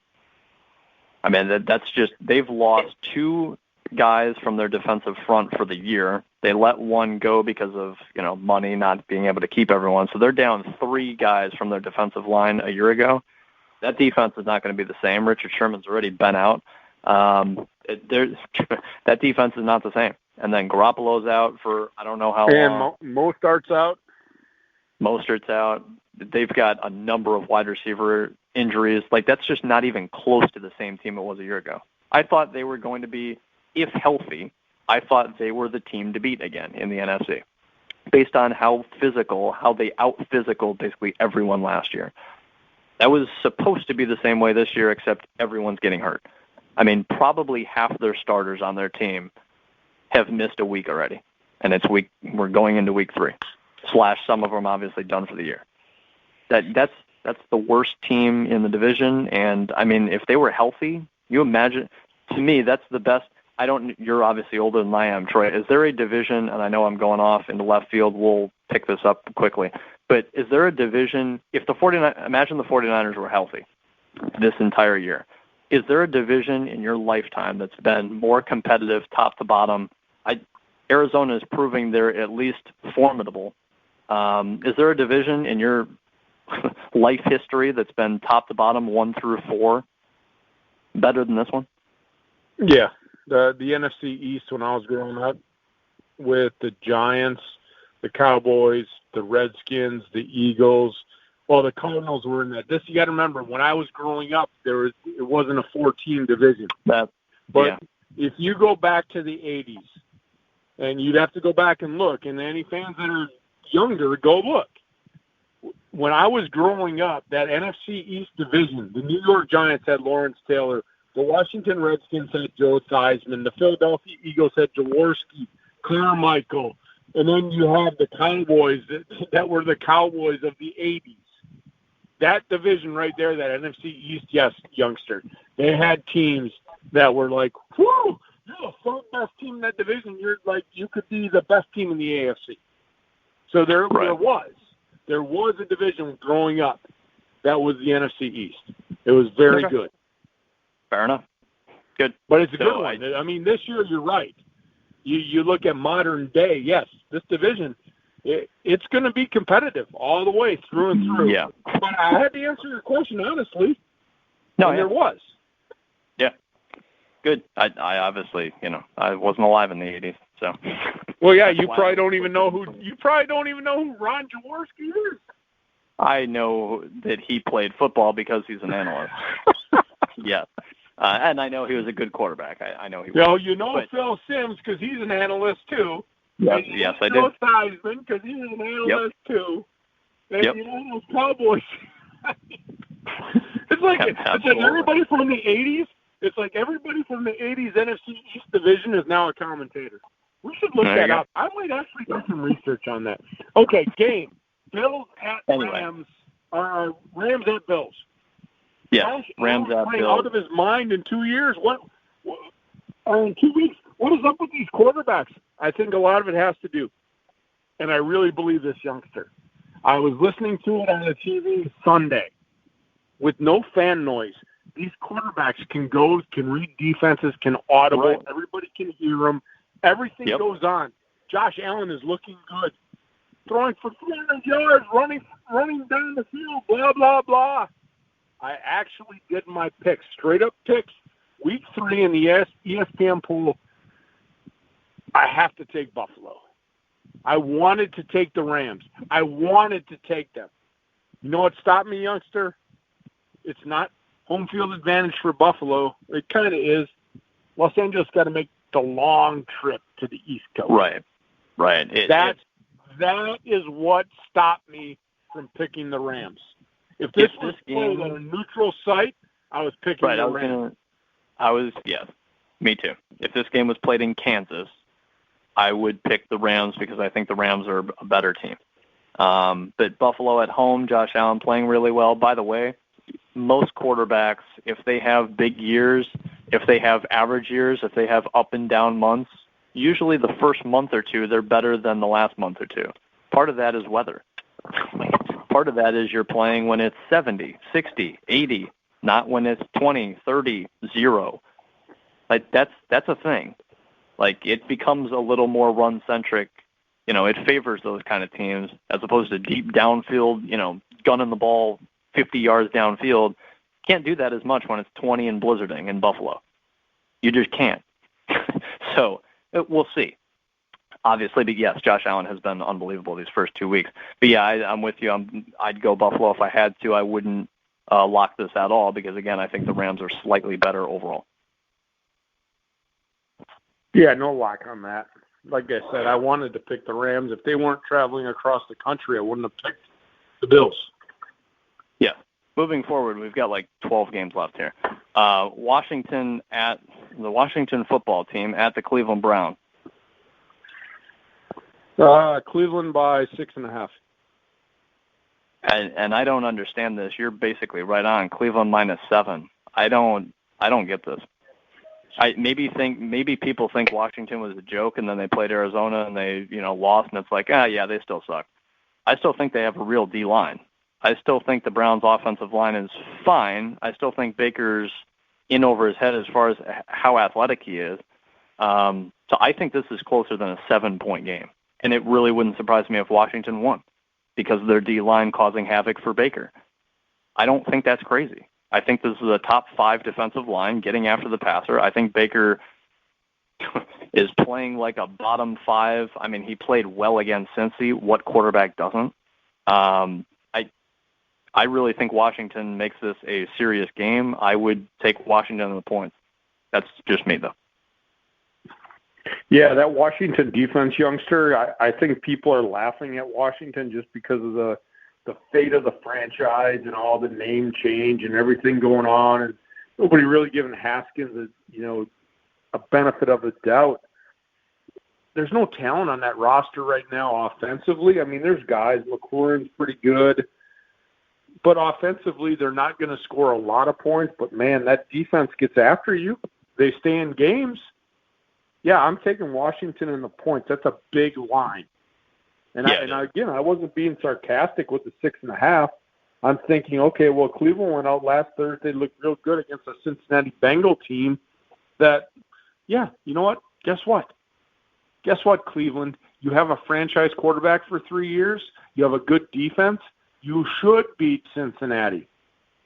I mean, that's just, they've lost 2 guys from their defensive front for the year. They let one go because of, money, not being able to keep everyone. So they're down 3 guys from their defensive line a year ago. That defense is not going to be the same. Richard Sherman's already been out. That defense is not the same. And then Garoppolo's out for I don't know how long. And Mostert's out. Mostert's out. They've got a number of wide receiver injuries. That's just not even close to the same team it was a year ago. I thought they were going to be, if healthy, I thought they were the team to beat again in the NFC, based on how they out-physical basically everyone last year. That was supposed to be the same way this year, except everyone's getting hurt. I mean, probably half their starters on their team have missed a week already, and we're going into week 3. / some of them obviously done for the year. That's the worst team in the division, and I mean, if they were healthy, you imagine. To me, that's the best. You're obviously older than I am, Troy. Is there a division? And I know I'm going off into left field. We'll pick this up quickly. But is there a division? If imagine the 49ers were healthy this entire year. Is there a division in your lifetime that's been more competitive, top to bottom? Arizona is proving they're at least formidable. Is there a division in your life history that's been top to bottom, 1 through 4, better than this one? Yeah, the NFC East when I was growing up, with the Giants, the Cowboys, the Redskins, the Eagles. Well, the Cardinals were in that. You got to remember, when I was growing up, it wasn't a 4-team division. If you go back to the 80s, and you'd have to go back and look, and any fans that are younger, go look. When I was growing up, that NFC East division, the New York Giants had Lawrence Taylor, the Washington Redskins had Joe Theismann, the Philadelphia Eagles had Jaworski, Carmichael, and then you have the Cowboys that were the Cowboys of the 80s. That division right there, that NFC East, yes, youngster, they had teams that were like, whoo, you're the third best team in that division. You're like, you could be the best team in the AFC. So there was a division growing up that was the NFC East. It was very good. Fair enough. Good. But it's a good one. I mean, this year you're right. You look at modern day, yes, this division, it's going to be competitive all the way through and through. Yeah. But I had to answer your question honestly. There was. Yeah. Good. I obviously, I wasn't alive in the 80s, so. Well, yeah, you probably don't even know who Ron Jaworski is. I know that he played football because he's an analyst. Yeah. And I know he was a good quarterback. I know he was. Phil Simms because he's an analyst too. Yes, I do. You know Theismann because he's an analyst too. And you know those Cowboys. It's like everybody from the 80s. It's like everybody from the 80s NFC East division is now a commentator. We should look that up. I might actually do some research on that. Okay, game. Bills at Rams. Rams at Bills. Yeah, Rams at Bills. Out of his mind in 2 years? In 2 weeks? What is up with these quarterbacks? I think a lot of it has to do, and I really believe this youngster. I was listening to it on the TV Sunday with no fan noise. These quarterbacks can read defenses, can audible. Right. Everybody can hear them. Everything goes on. Josh Allen is looking good. Throwing for 300 yards, running down the field, blah, blah, blah. I actually did my picks, straight-up picks, week 3 in the ESPN pool. I have to take Buffalo. I wanted to take the Rams. I wanted to take them. You know what stopped me, youngster? It's not home field advantage for Buffalo. It kind of is. Los Angeles got to make the long trip to the East Coast. Right. That is what stopped me from picking the Rams. If this was played on a neutral site, I was picking the Rams. Me too. If this game was played in Kansas, I would pick the Rams because I think the Rams are a better team. But Buffalo at home, Josh Allen playing really well. By the way, most quarterbacks, if they have big years, if they have average years, if they have up and down months, usually the first month or two, they're better than the last month or two. Part of that is weather. Part of that is you're playing when it's 70, 60, 80, not when it's 20, 30, 0. Like that's a thing. Like it becomes a little more run-centric. It favors those kind of teams as opposed to deep downfield, gunning the ball 50 yards downfield. Can't do that as much when it's 20 and blizzarding in Buffalo. You just can't. So we'll see. Obviously, but yes, Josh Allen has been unbelievable these first 2 weeks. But yeah, I'm with you. I'd go Buffalo if I had to. I wouldn't lock this at all because, again, I think the Rams are slightly better overall. Yeah, no lock on that. Like I said, I wanted to pick the Rams. If they weren't traveling across the country, I wouldn't have picked the Bills. Yeah. Moving forward, we've got like 12 games left here. Washington at the Washington football team at the Cleveland Browns. Cleveland by 6.5. And I don't understand this. You're basically right on. Cleveland -7. I don't get this. Maybe people think Washington was a joke, and then they played Arizona and they lost, and it's like, yeah, they still suck. I still think they have a real D line. I still think the Browns' offensive line is fine. I still think Baker's in over his head as far as how athletic he is. So I think this is closer than a 7-point game, and it really wouldn't surprise me if Washington won because of their D line causing havoc for Baker. I don't think that's crazy. I think this is a top 5 defensive line getting after the passer. I think Baker is playing like a bottom 5. I mean, he played well against Cincy. What quarterback doesn't? I really think Washington makes this a serious game. I would take Washington in the points. That's just me, though. Yeah, that Washington defense, youngster, I think people are laughing at Washington just because of the fate of the franchise and all the name change and everything going on, and nobody really giving Haskins a benefit of the doubt. There's no talent on that roster right now offensively. I mean, there's guys. McLaurin's pretty good. But offensively, they're not going to score a lot of points. But, man, that defense gets after you. They stay in games. Yeah, I'm taking Washington in the points. That's a big line. And again, I wasn't being sarcastic with the 6.5. I'm thinking, okay, well, Cleveland went out last Thursday, looked real good against a Cincinnati Bengal team that, yeah, you know what? Guess what? Guess what, Cleveland? You have a franchise quarterback for 3 years. You have a good defense. You should beat Cincinnati.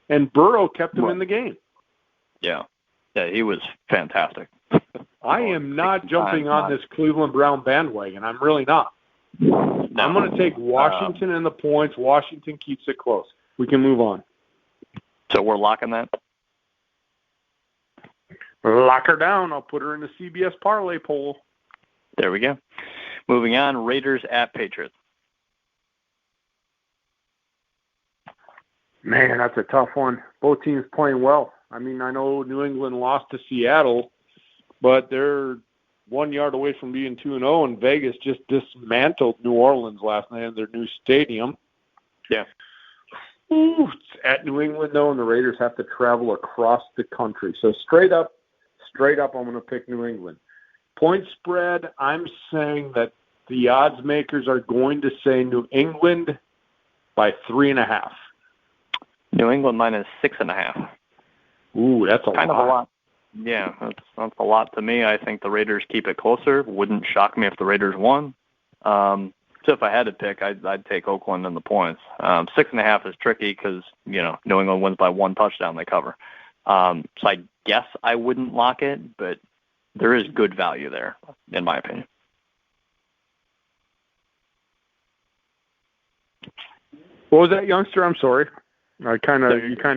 And Burrow kept them in the game. Yeah, he was fantastic. I am not jumping on this Cleveland Brown bandwagon. I'm really not. No. I'm going to take Washington in the points. Washington keeps it close. We can move on. So we're locking that? Lock her down. I'll put her in the CBS parlay poll. There we go. Moving on, Raiders at Patriots. Man, that's a tough one. Both teams playing well. I mean, I know New England lost to Seattle, but they're 1 yard away from being 2-0, and Vegas just dismantled New Orleans last night in their new stadium. Yeah. Ooh, it's at New England, though, and the Raiders have to travel across the country. So straight up, I'm going to pick New England. Point spread, I'm saying that the odds makers are going to say New England by 3.5. New England -6.5. Ooh, that's kind of a lot. Yeah, that's a lot to me. I think the Raiders keep it closer. Wouldn't shock me if the Raiders won. So if I had to pick, I'd take Oakland in the points. 6.5 is tricky because New England wins by 1 touchdown, they cover. So I guess I wouldn't lock it, but there is good value there, in my opinion. What was that, youngster? I'm sorry. You kind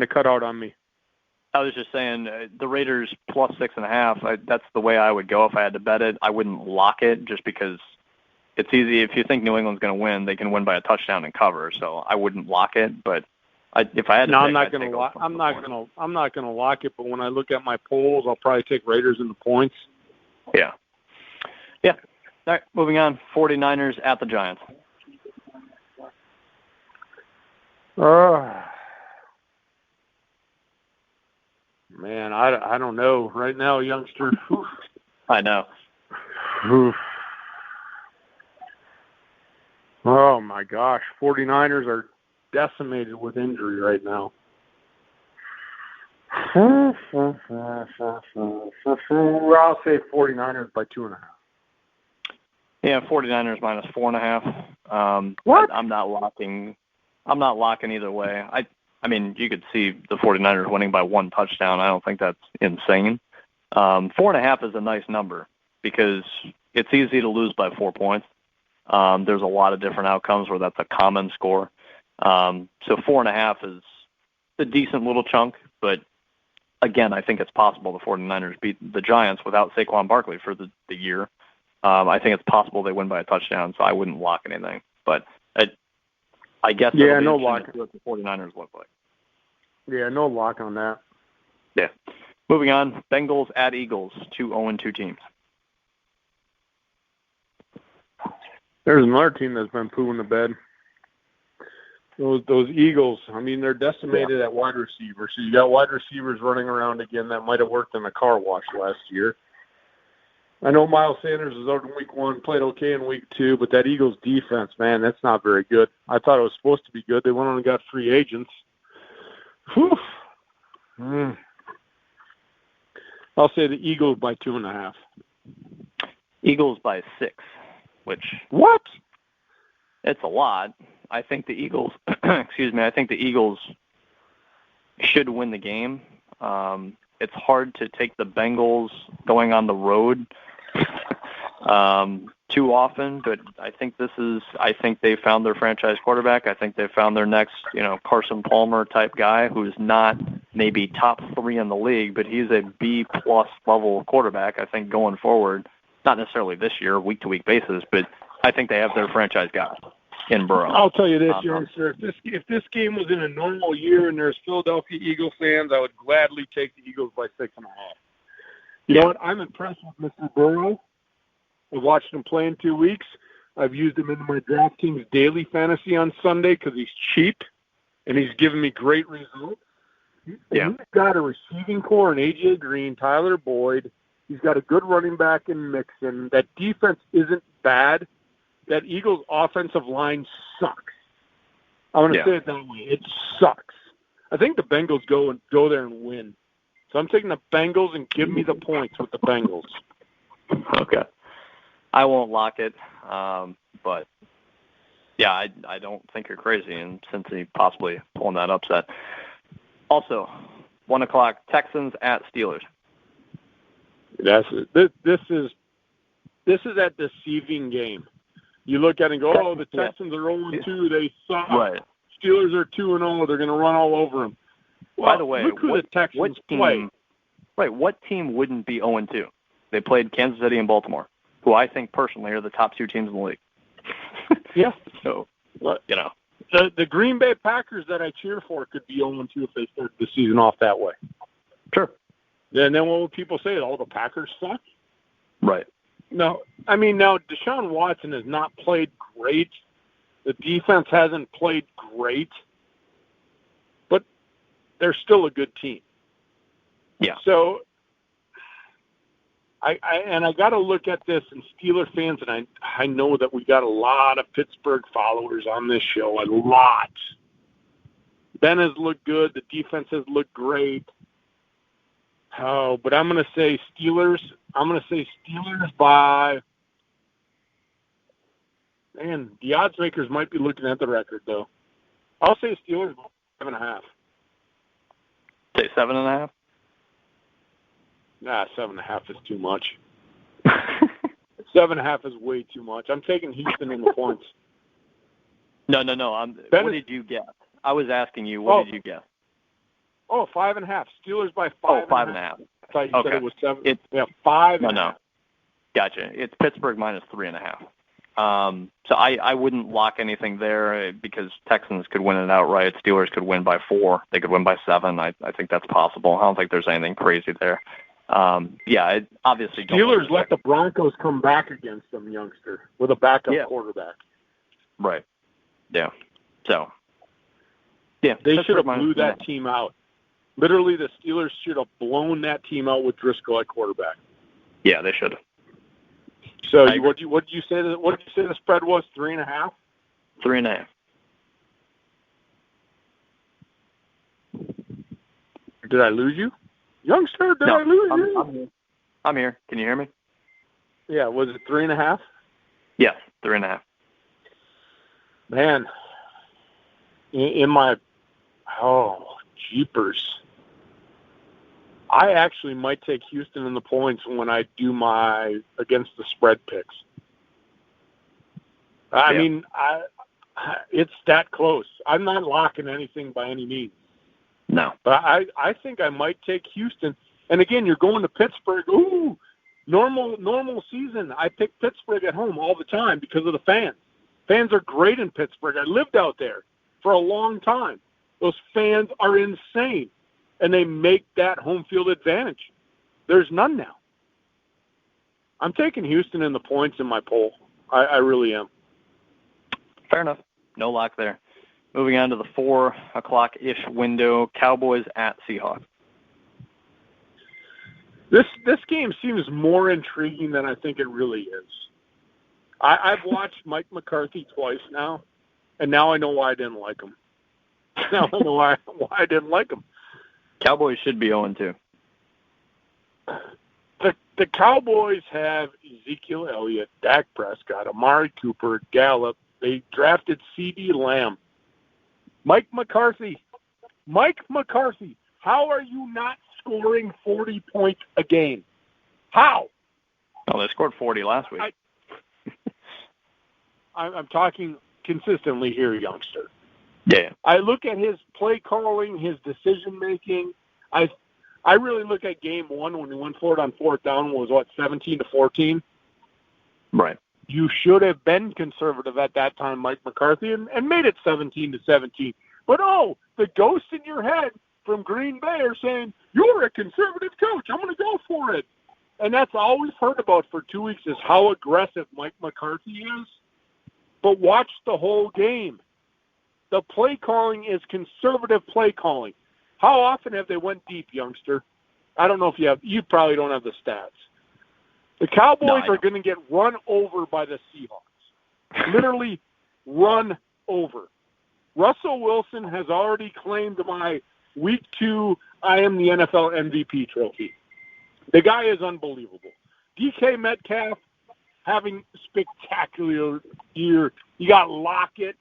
of cut out on me. I was just saying the Raiders plus 6.5. That's the way I would go if I had to bet it. I wouldn't lock it just because it's easy. If you think New England's going to win, they can win by a touchdown and cover. So I wouldn't lock it. But if I had to, I'm not going to lock. I'm not going to lock it. But when I look at my polls, I'll probably take Raiders in the points. Yeah. All right, moving on. 49ers at the Giants. Man, I don't know. Right now, youngster. I know. Oh, my gosh. 49ers are decimated with injury right now. I'll say 49ers by 2.5. Yeah, 49ers -4.5. What? I'm not locking either way. I mean, you could see the 49ers winning by 1 touchdown. I don't think that's insane. 4.5 is a nice number because it's easy to lose by 4 points. There's a lot of different outcomes where that's a common score. So 4.5 is a decent little chunk, but again, I think it's possible the 49ers beat the Giants without Saquon Barkley for the year. I think it's possible they win by a touchdown, so I wouldn't lock anything. But I guess no lock. What the 49ers look like. Yeah, no lock on that. Yeah. Moving on, Bengals at Eagles, 2 0-2 teams. There's another team that's been pooing the bed. Those Eagles, I mean, they're decimated at wide receiver. So you got wide receivers running around again that might have worked in a car wash last year. I know Miles Sanders was out in week 1, played okay in week 2, but that Eagles defense, man, that's not very good. I thought it was supposed to be good. They went on and got free agents. Whew. I'll say the Eagles by 2.5. Eagles by 6, which... What? It's a lot. I think the Eagles, I think the Eagles should win the game. It's hard to take the Bengals going on the road too often, but I think they found their franchise quarterback. I think they found their next, Carson Palmer type guy who's not maybe top 3 in the league, but he's a B+ level quarterback, I think, going forward. Not necessarily this year, week-to-week basis, but I think they have their franchise guy in Burrow. I'll tell you this, youngster. If this game was in a normal year and there's Philadelphia Eagles fans, I would gladly take the Eagles by 6.5. You know what? I'm impressed with Mr. Burrow. I've watched him play in 2 weeks. I've used him in my DraftKings daily fantasy on Sunday because he's cheap, and he's given me great results. Yeah. He's got a receiving core in A.J. Green, Tyler Boyd. He's got a good running back in Mixon. That defense isn't bad. That Eagles offensive line sucks. I'm going to say it that way. It sucks. I think the Bengals go there and win. So I'm taking the Bengals and give me the points with the Bengals. Okay. I won't lock it, but yeah, I don't think you're crazy in Cincy possibly pulling that upset. Also, 1 o'clock, Texans at Steelers. This is that deceiving game. You look at it and go, oh, the Texans are 0-2. They suck. Right. Steelers are 2-0. They're going to run all over them. Well, by the way, look who the Texans play. Right. What team wouldn't be 0-2? They played Kansas City and Baltimore, who I think personally are the top 2 teams in the league. Yeah. So, The Green Bay Packers that I cheer for could be 0-2 if they started the season off that way. Sure. And then what would people say? Oh, the Packers suck? Right. No, I mean, now Deshaun Watson has not played great. The defense hasn't played great. But they're still a good team. Yeah. So, I got to look at this, and Steeler fans, and I know that we got a lot of Pittsburgh followers on this show, a lot. Ben has looked good. The defense has looked great. Oh, but I'm going to say Steelers. I'm going to say Steelers by. Man, the odds makers might be looking at the record though. I'll say Steelers by 7.5. Say 7.5. Nah, 7.5 is too much. 7.5 is way too much. I'm taking Houston in the points. No. What did you guess? I was asking you. What did you guess? Oh, 5.5. Steelers by 5.5. Oh, 5.5. I thought you said it was 7. Yeah, 5. No. Gotcha. It's Pittsburgh minus 3.5. So I wouldn't lock anything there because Texans could win it outright. Steelers could win by 4. They could win by 7. I think that's possible. I don't think there's anything crazy there. Obviously. Steelers let the Broncos come back against them, youngster, with a backup quarterback. Right. Yeah. So. Yeah. They should have blew that team out. Literally, the Steelers should have blown that team out with Driscoll at quarterback. Yeah, they should have. So, what did you say? What did you say the spread was? 3.5. 3.5. Did I lose you, youngster? I lose you? I'm here. Can you hear me? Yeah. Was it 3.5? Yes, 3.5. Man, in my jeepers. I actually might take Houston in the points when I do my against the spread picks. I mean, it's that close. I'm not locking anything by any means. No. But I think I might take Houston. And again, you're going to Pittsburgh. Ooh, normal season. I pick Pittsburgh at home all the time because of the fans. Fans are great in Pittsburgh. I lived out there for a long time. Those fans are insane, and they make that home field advantage. There's none now. I'm taking Houston in the points in my poll. I really am. Fair enough. No lock there. Moving on to the 4 o'clock-ish window, Cowboys at Seahawks. This game seems more intriguing than I think it really is. I've watched Mike McCarthy twice now, and now I know why I didn't like him. Now I know why I didn't like him. Cowboys should be 0-2. The Cowboys have Ezekiel Elliott, Dak Prescott, Amari Cooper, Gallup. They drafted C.D. Lamb. Mike McCarthy, how are you not scoring 40 points a game? How? Oh, they scored 40 last week. I'm talking consistently here, youngster. Yeah. I look at his play calling, his decision making. I really look at game 1 when he went for it on 4th down was 17-14. Right. You should have been conservative at that time, Mike McCarthy, and made it 17-17. But the ghost in your head from Green Bay are saying, you're a conservative coach. I'm going to go for it. And that's all we've heard about for 2 weeks is how aggressive Mike McCarthy is. But watch the whole game. The play calling is conservative play calling. How often have they went deep, youngster? I don't know if you probably don't have the stats. The Cowboys are going to get run over by the Seahawks. Literally run over. Russell Wilson has already claimed my Week 2 I am the NFL MVP trophy. The guy is unbelievable. DK Metcalf having spectacular year. You got Lockett.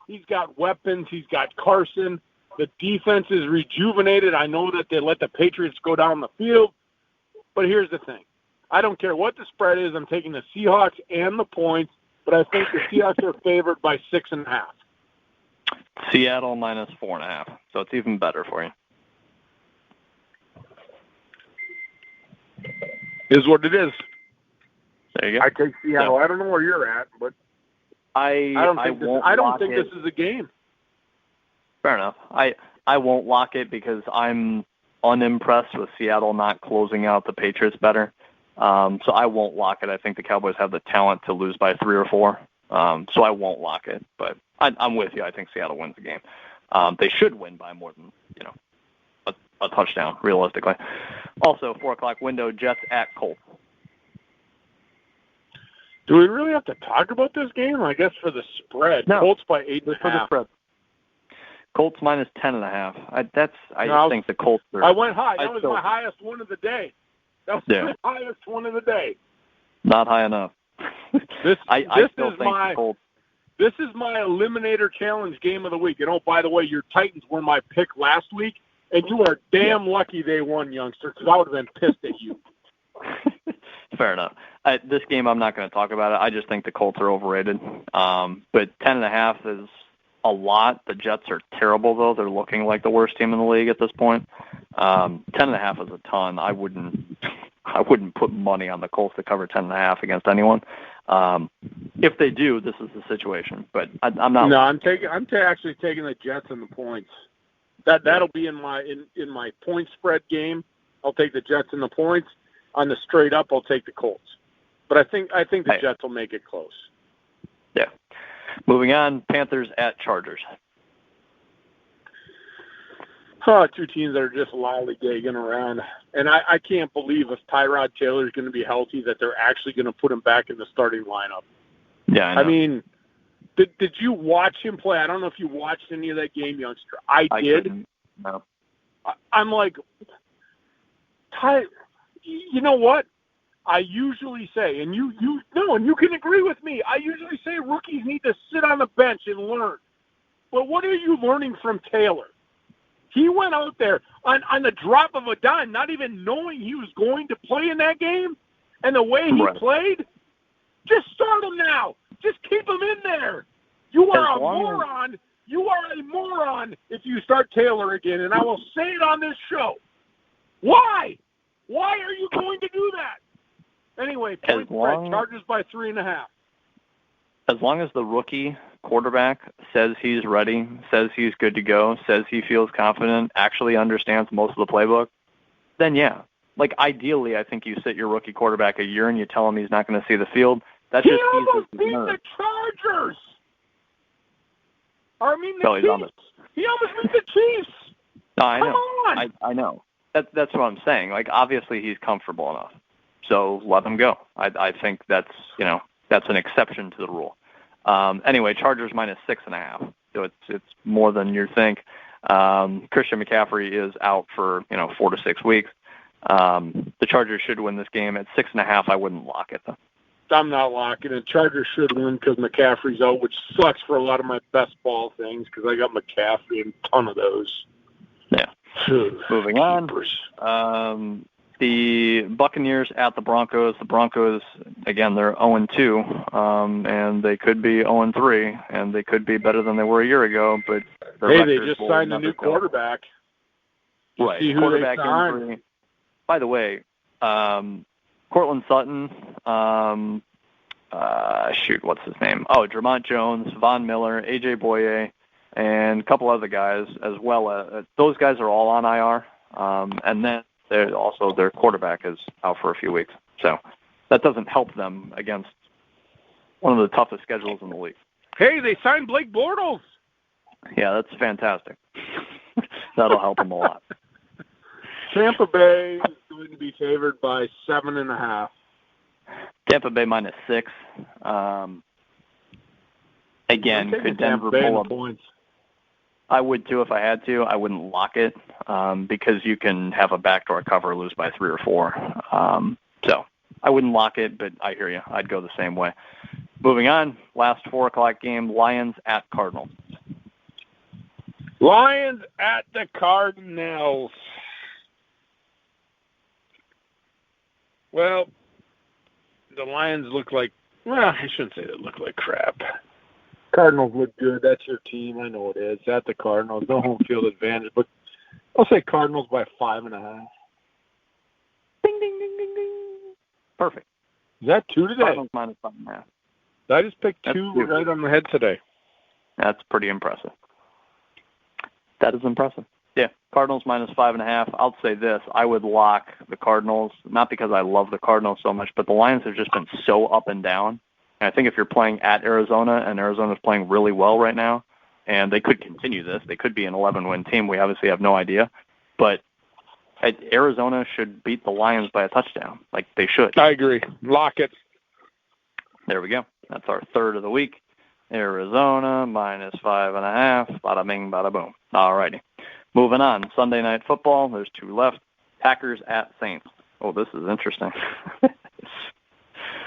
He's got weapons. He's got Carson. The defense is rejuvenated. I know that they let the Patriots go down the field. But here's the thing. I don't care what the spread is. I'm taking the Seahawks and the points, but I think the Seahawks are favored by 6.5. Seattle minus 4.5, so it's even better for you. Is what it is. There you go. I take Seattle. I don't know where you're at, but I don't think this is a game. Fair enough. I won't lock it because I'm unimpressed with Seattle not closing out the Patriots better. So I won't lock it. I think the Cowboys have the talent to lose by 3 or 4. So I won't lock it. But I'm with you. I think Seattle wins the game. They should win by more than a touchdown, realistically. Also, 4 o'clock window, Jets at Colts. Do we really have to talk about this game? I guess for the spread. No. Colts by 8.5. For the spread. Colts minus 10.5. I think the Colts are. I went high. That was my highest one of the day. That was the highest one of the day. Not high enough. This I still is think my the Colts. This is my Eliminator Challenge game of the week. And by the way, your Titans were my pick last week, and you are damn lucky they won, youngster, because I would have been pissed at you. Fair enough. This game, I'm not going to talk about it. I just think the Colts are overrated. But 10.5 is a lot. The Jets are terrible, though. They're looking like the worst team in the league at this point. 10.5 is a ton. I wouldn't put money on the Colts to cover 10.5 against anyone. If they do, this is the situation. But I'm not. No, I'm actually taking the Jets and the points. That'll be in my point spread game. I'll take the Jets and the points. On the straight up, I'll take the Colts. But I think the Jets will make it close. Yeah. Moving on, Panthers at Chargers. Two teams that are just lollygagging around. And I can't believe if Tyrod Taylor is going to be healthy that they're actually going to put him back in the starting lineup. Yeah, I know. I mean, did you watch him play? I don't know if you watched any of that game, youngster. I did. Couldn't. No. I'm like, you know what? I usually say, and you know, and you can agree with me, I usually say rookies need to sit on the bench and learn. But what are you learning from Taylor? He went out there on the drop of a dime, not even knowing he was going to play in that game, and the way he played, just start him now. Just keep him in there. You are a moron. You are a moron if you start Taylor again, and I will say it on this show. Why? Why are you going to do that? Anyway, point spread, Chargers by 3.5. As long as the rookie quarterback says he's ready, says he's good to go, says he feels confident, actually understands most of the playbook, then yeah. Like, ideally, I think you sit your rookie quarterback a year and you tell him he's not going to see the field. That's he just almost beat the Chargers. The Chiefs. He almost beat the Chiefs. No, I know. Come on. I know. That's what I'm saying. Like, obviously, he's comfortable enough. So let him go. I think that's an exception to the rule. Anyway, Chargers minus 6.5. So it's more than you think. Christian McCaffrey is out for 4 to 6 weeks. The Chargers should win this game at 6.5. I wouldn't lock it though. I'm not locking it. Chargers should win because McCaffrey's out, which sucks for a lot of my best ball things because I got McCaffrey and a ton of those. Yeah. Moving on. The Buccaneers at the Broncos. The Broncos, again, they're 0-2, and they could be 0-3, and they could be better than they were a year ago. But they just signed a new quarterback. Right, quarterback injury. By the way, Cortland Sutton, what's his name? Oh, Jermont Jones, Von Miller, A.J. Boye, and a couple other guys as well. Those guys are all on IR, and then their quarterback is out for a few weeks. So that doesn't help them against one of the toughest schedules in the league. Hey, they signed Blake Bortles. Yeah, that's fantastic. That'll help them a lot. Tampa Bay is going to be favored by 7.5. Tampa Bay minus 6. Again, could Denver pull up points? I would too if I had to. I wouldn't lock it because you can have a backdoor cover, lose by 3 or 4. So I wouldn't lock it, but I hear you. I'd go the same way. Moving on, last 4 o'clock game, Lions at Cardinals. Lions at the Cardinals. Well, the Lions look like, I shouldn't say they look like crap. Cardinals look good. That's your team. I know it is. At the Cardinals. No home field advantage. But I'll say Cardinals by 5.5. Ding, ding, ding, ding, ding. Perfect. Is that 2 today? Cardinals minus 5.5. I just picked 2 right on the head today. That's pretty impressive. That is impressive. Yeah, Cardinals minus 5.5. I'll say this. I would lock the Cardinals, not because I love the Cardinals so much, but the Lions have just been so up and down. And I think if you're playing at Arizona, and Arizona's playing really well right now, and they could continue this, they could be an 11-win team. We obviously have no idea. But Arizona should beat the Lions by a touchdown. Like, they should. I agree. Lock it. There we go. That's our third of the week. Arizona minus 5.5. Bada bing, bada boom. All righty. Moving on. Sunday Night Football. There's 2 left. Packers at Saints. Oh, this is interesting.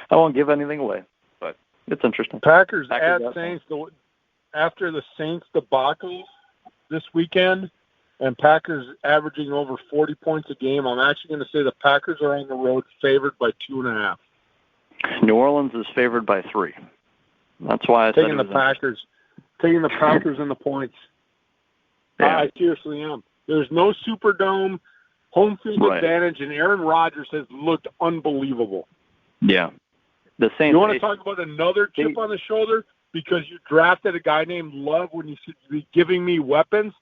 I won't give anything away, but it's interesting. Packers at Saints. After the Saints debacle this weekend, and Packers averaging over 40 points a game, I'm actually going to say the Packers are on the road favored by 2.5. New Orleans is favored by 3. That's why I said taking the Packers and the points. Yeah. I seriously am. There's no Superdome, home field advantage, and Aaron Rodgers has looked unbelievable. Yeah. The Saints. You want to talk about another chip on the shoulder because you drafted a guy named Love when you should be giving me weapons?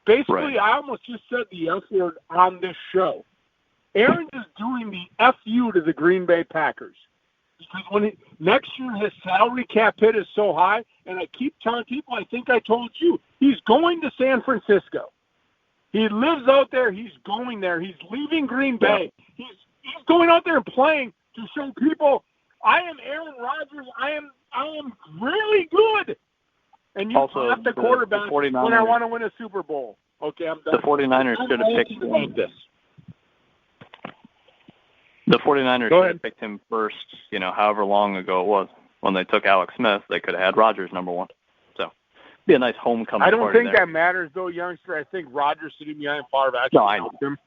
Basically, I almost just said the F word on this show. Aaron is doing the FU to the Green Bay Packers. Because next year his salary cap hit is so high, and I keep telling people, I think I told you, he's going to San Francisco. He lives out there. He's going there. He's leaving Green Bay. He's going out there and playing to show people, I am Aaron Rodgers. I am really good. And you draft the quarterback when I want to win a Super Bowl. Okay, I'm done. The 49ers should have picked him. The 49ers should have picked him first, however long ago it was. When they took Alex Smith, they could have had Rodgers number 1. So, be a nice homecoming party. I don't think there. that matters, though, youngster. I think Rodgers sitting behind Favre helped him.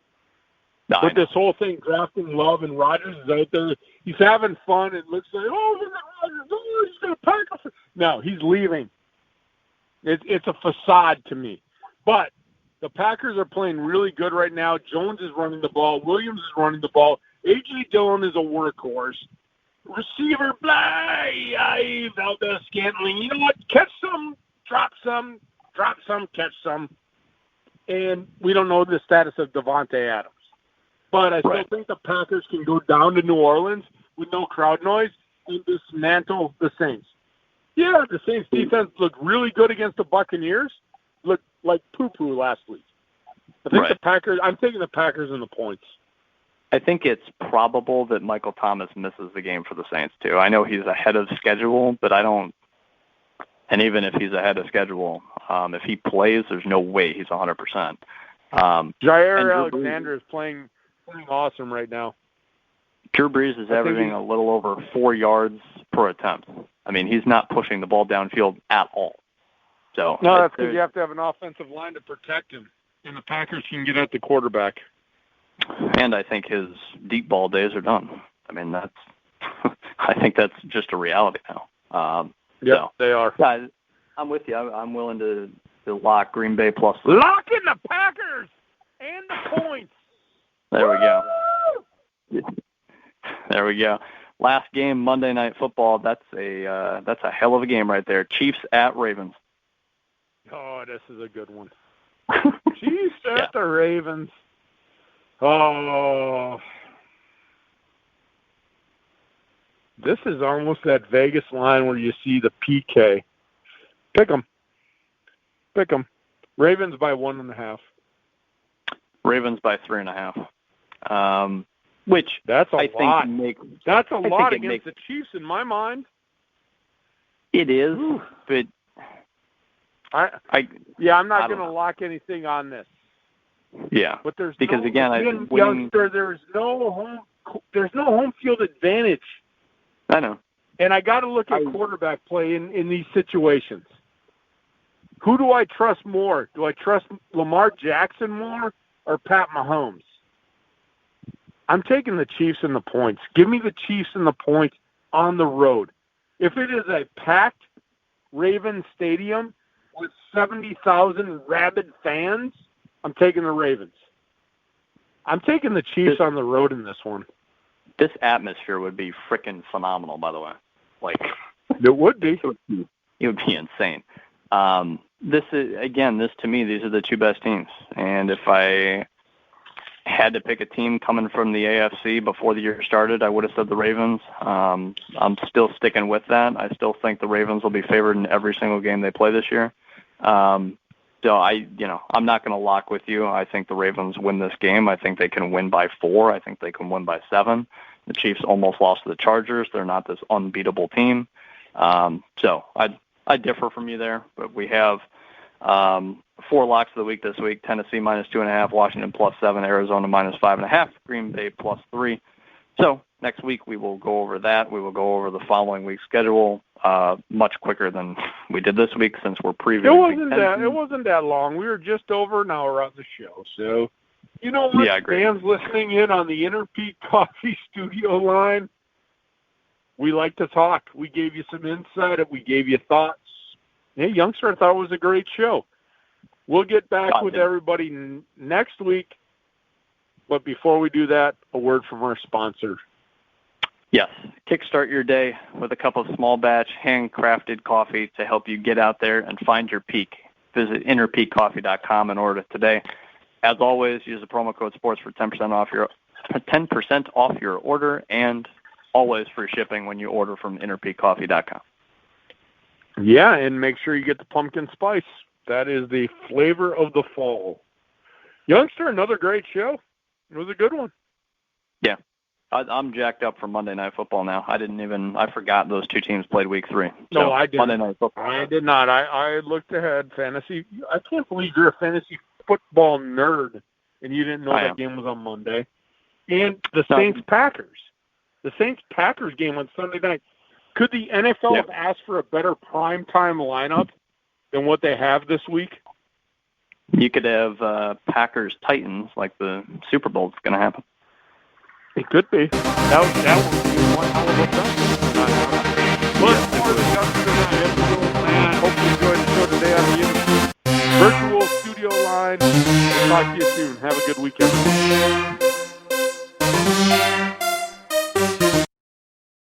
But this whole thing, drafting Love and Rodgers is out there. He's having fun. It looks like, look at Rodgers. Oh, he's going to pack us. No, he's leaving. It's a facade to me. But the Packers are playing really good right now. Jones is running the ball. Williams is running the ball. A.J. Dillon is a workhorse. Receiver, Valdez-Scantling. You know what? Catch some, drop some, catch some. And we don't know the status of Devontae Adams. But I still think the Packers can go down to New Orleans with no crowd noise and dismantle the Saints. Yeah, the Saints defense looked really good against the Buccaneers. Looked like poo-poo last week. I think I'm taking the Packers in the points. I think it's probable that Michael Thomas misses the game for the Saints, too. I know he's ahead of schedule, but I don't – and even if he's ahead of schedule, if he plays, there's no way he's 100%. Jair Alexander is playing awesome right now. Drew Brees is averaging a little over 4 yards per attempt. I mean, he's not pushing the ball downfield at all. So no, that's because you have to have an offensive line to protect him, and the Packers can get at the quarterback. And I think his deep ball days are done. I mean, I think that's just a reality now. Yeah, they are. Guys, I'm with you. I'm willing to lock Green Bay plus. Lock in the Packers and the points. There we go. There we go. Last game, Monday Night Football. That's a hell of a game right there. Chiefs at Ravens. Oh, this is a good one. Chiefs at the Ravens. Oh, this is almost that Vegas line where you see the PK. Pick them. Ravens by 1.5. Ravens by 3.5. Which that's a lot. That's a lot against the Chiefs in my mind. It is, but I'm not going to lock anything on this. Yeah, but there's because there's no home field advantage. I know, and I got to look at quarterback play in these situations. Who do I trust more? Do I trust Lamar Jackson more or Pat Mahomes? I'm taking the Chiefs in the points. Give me the Chiefs in the points on the road. If it is a packed Ravens stadium with 70,000 rabid fans, I'm taking the Ravens. I'm taking the Chiefs on the road in this one. This atmosphere would be freaking phenomenal, by the way. It would be. It would be insane. This to me, these are the two best teams. And if I had to pick a team coming from the AFC before the year started, I would have said the Ravens. I'm still sticking with that. I still think the Ravens will be favored in every single game they play this year. So I'm not going to lock with you. I think the Ravens win this game. I think they can win by 4. I think they can win by 7. The Chiefs almost lost to the Chargers. They're not this unbeatable team. So I differ from you there, but we have 4 locks of the week this week: Tennessee minus 2.5, Washington plus 7, Arizona minus 5.5, Green Bay plus 3. So next week we will go over that. We will go over the following week's schedule much quicker than we did this week since we're previewing. It wasn't that long. We were just over an hour on the show. So you know what, fans listening in on the Inner Peak Coffee studio line, we like to talk. We gave you some insight. We gave you thoughts. Hey, youngster, I thought it was a great show. We'll get back with everybody next week. But before we do that, a word from our sponsor. Yes. Kickstart your day with a cup of small batch, handcrafted coffee to help you get out there and find your peak. Visit innerpeakcoffee.com and order it today. As always, use the promo code SPORTS for 10% off your order, and always free shipping when you order from innerpeakcoffee.com. Yeah, and make sure you get the pumpkin spice. That is the flavor of the fall. Youngster, another great show. It was a good one. Yeah. I'm jacked up for Monday Night Football now. I forgot those two teams played week 3. No, I didn't. Monday Night Football. I did not. I looked ahead. Fantasy. I can't believe you're a fantasy football nerd and you didn't know that game was on Monday. And the Saints-Packers. The Saints-Packers game on Sunday night. Could the NFL have asked for a better primetime lineup than what they have this week? You could have Packers-Titans, like the Super Bowl is going to happen. It could be. That would be one hell of a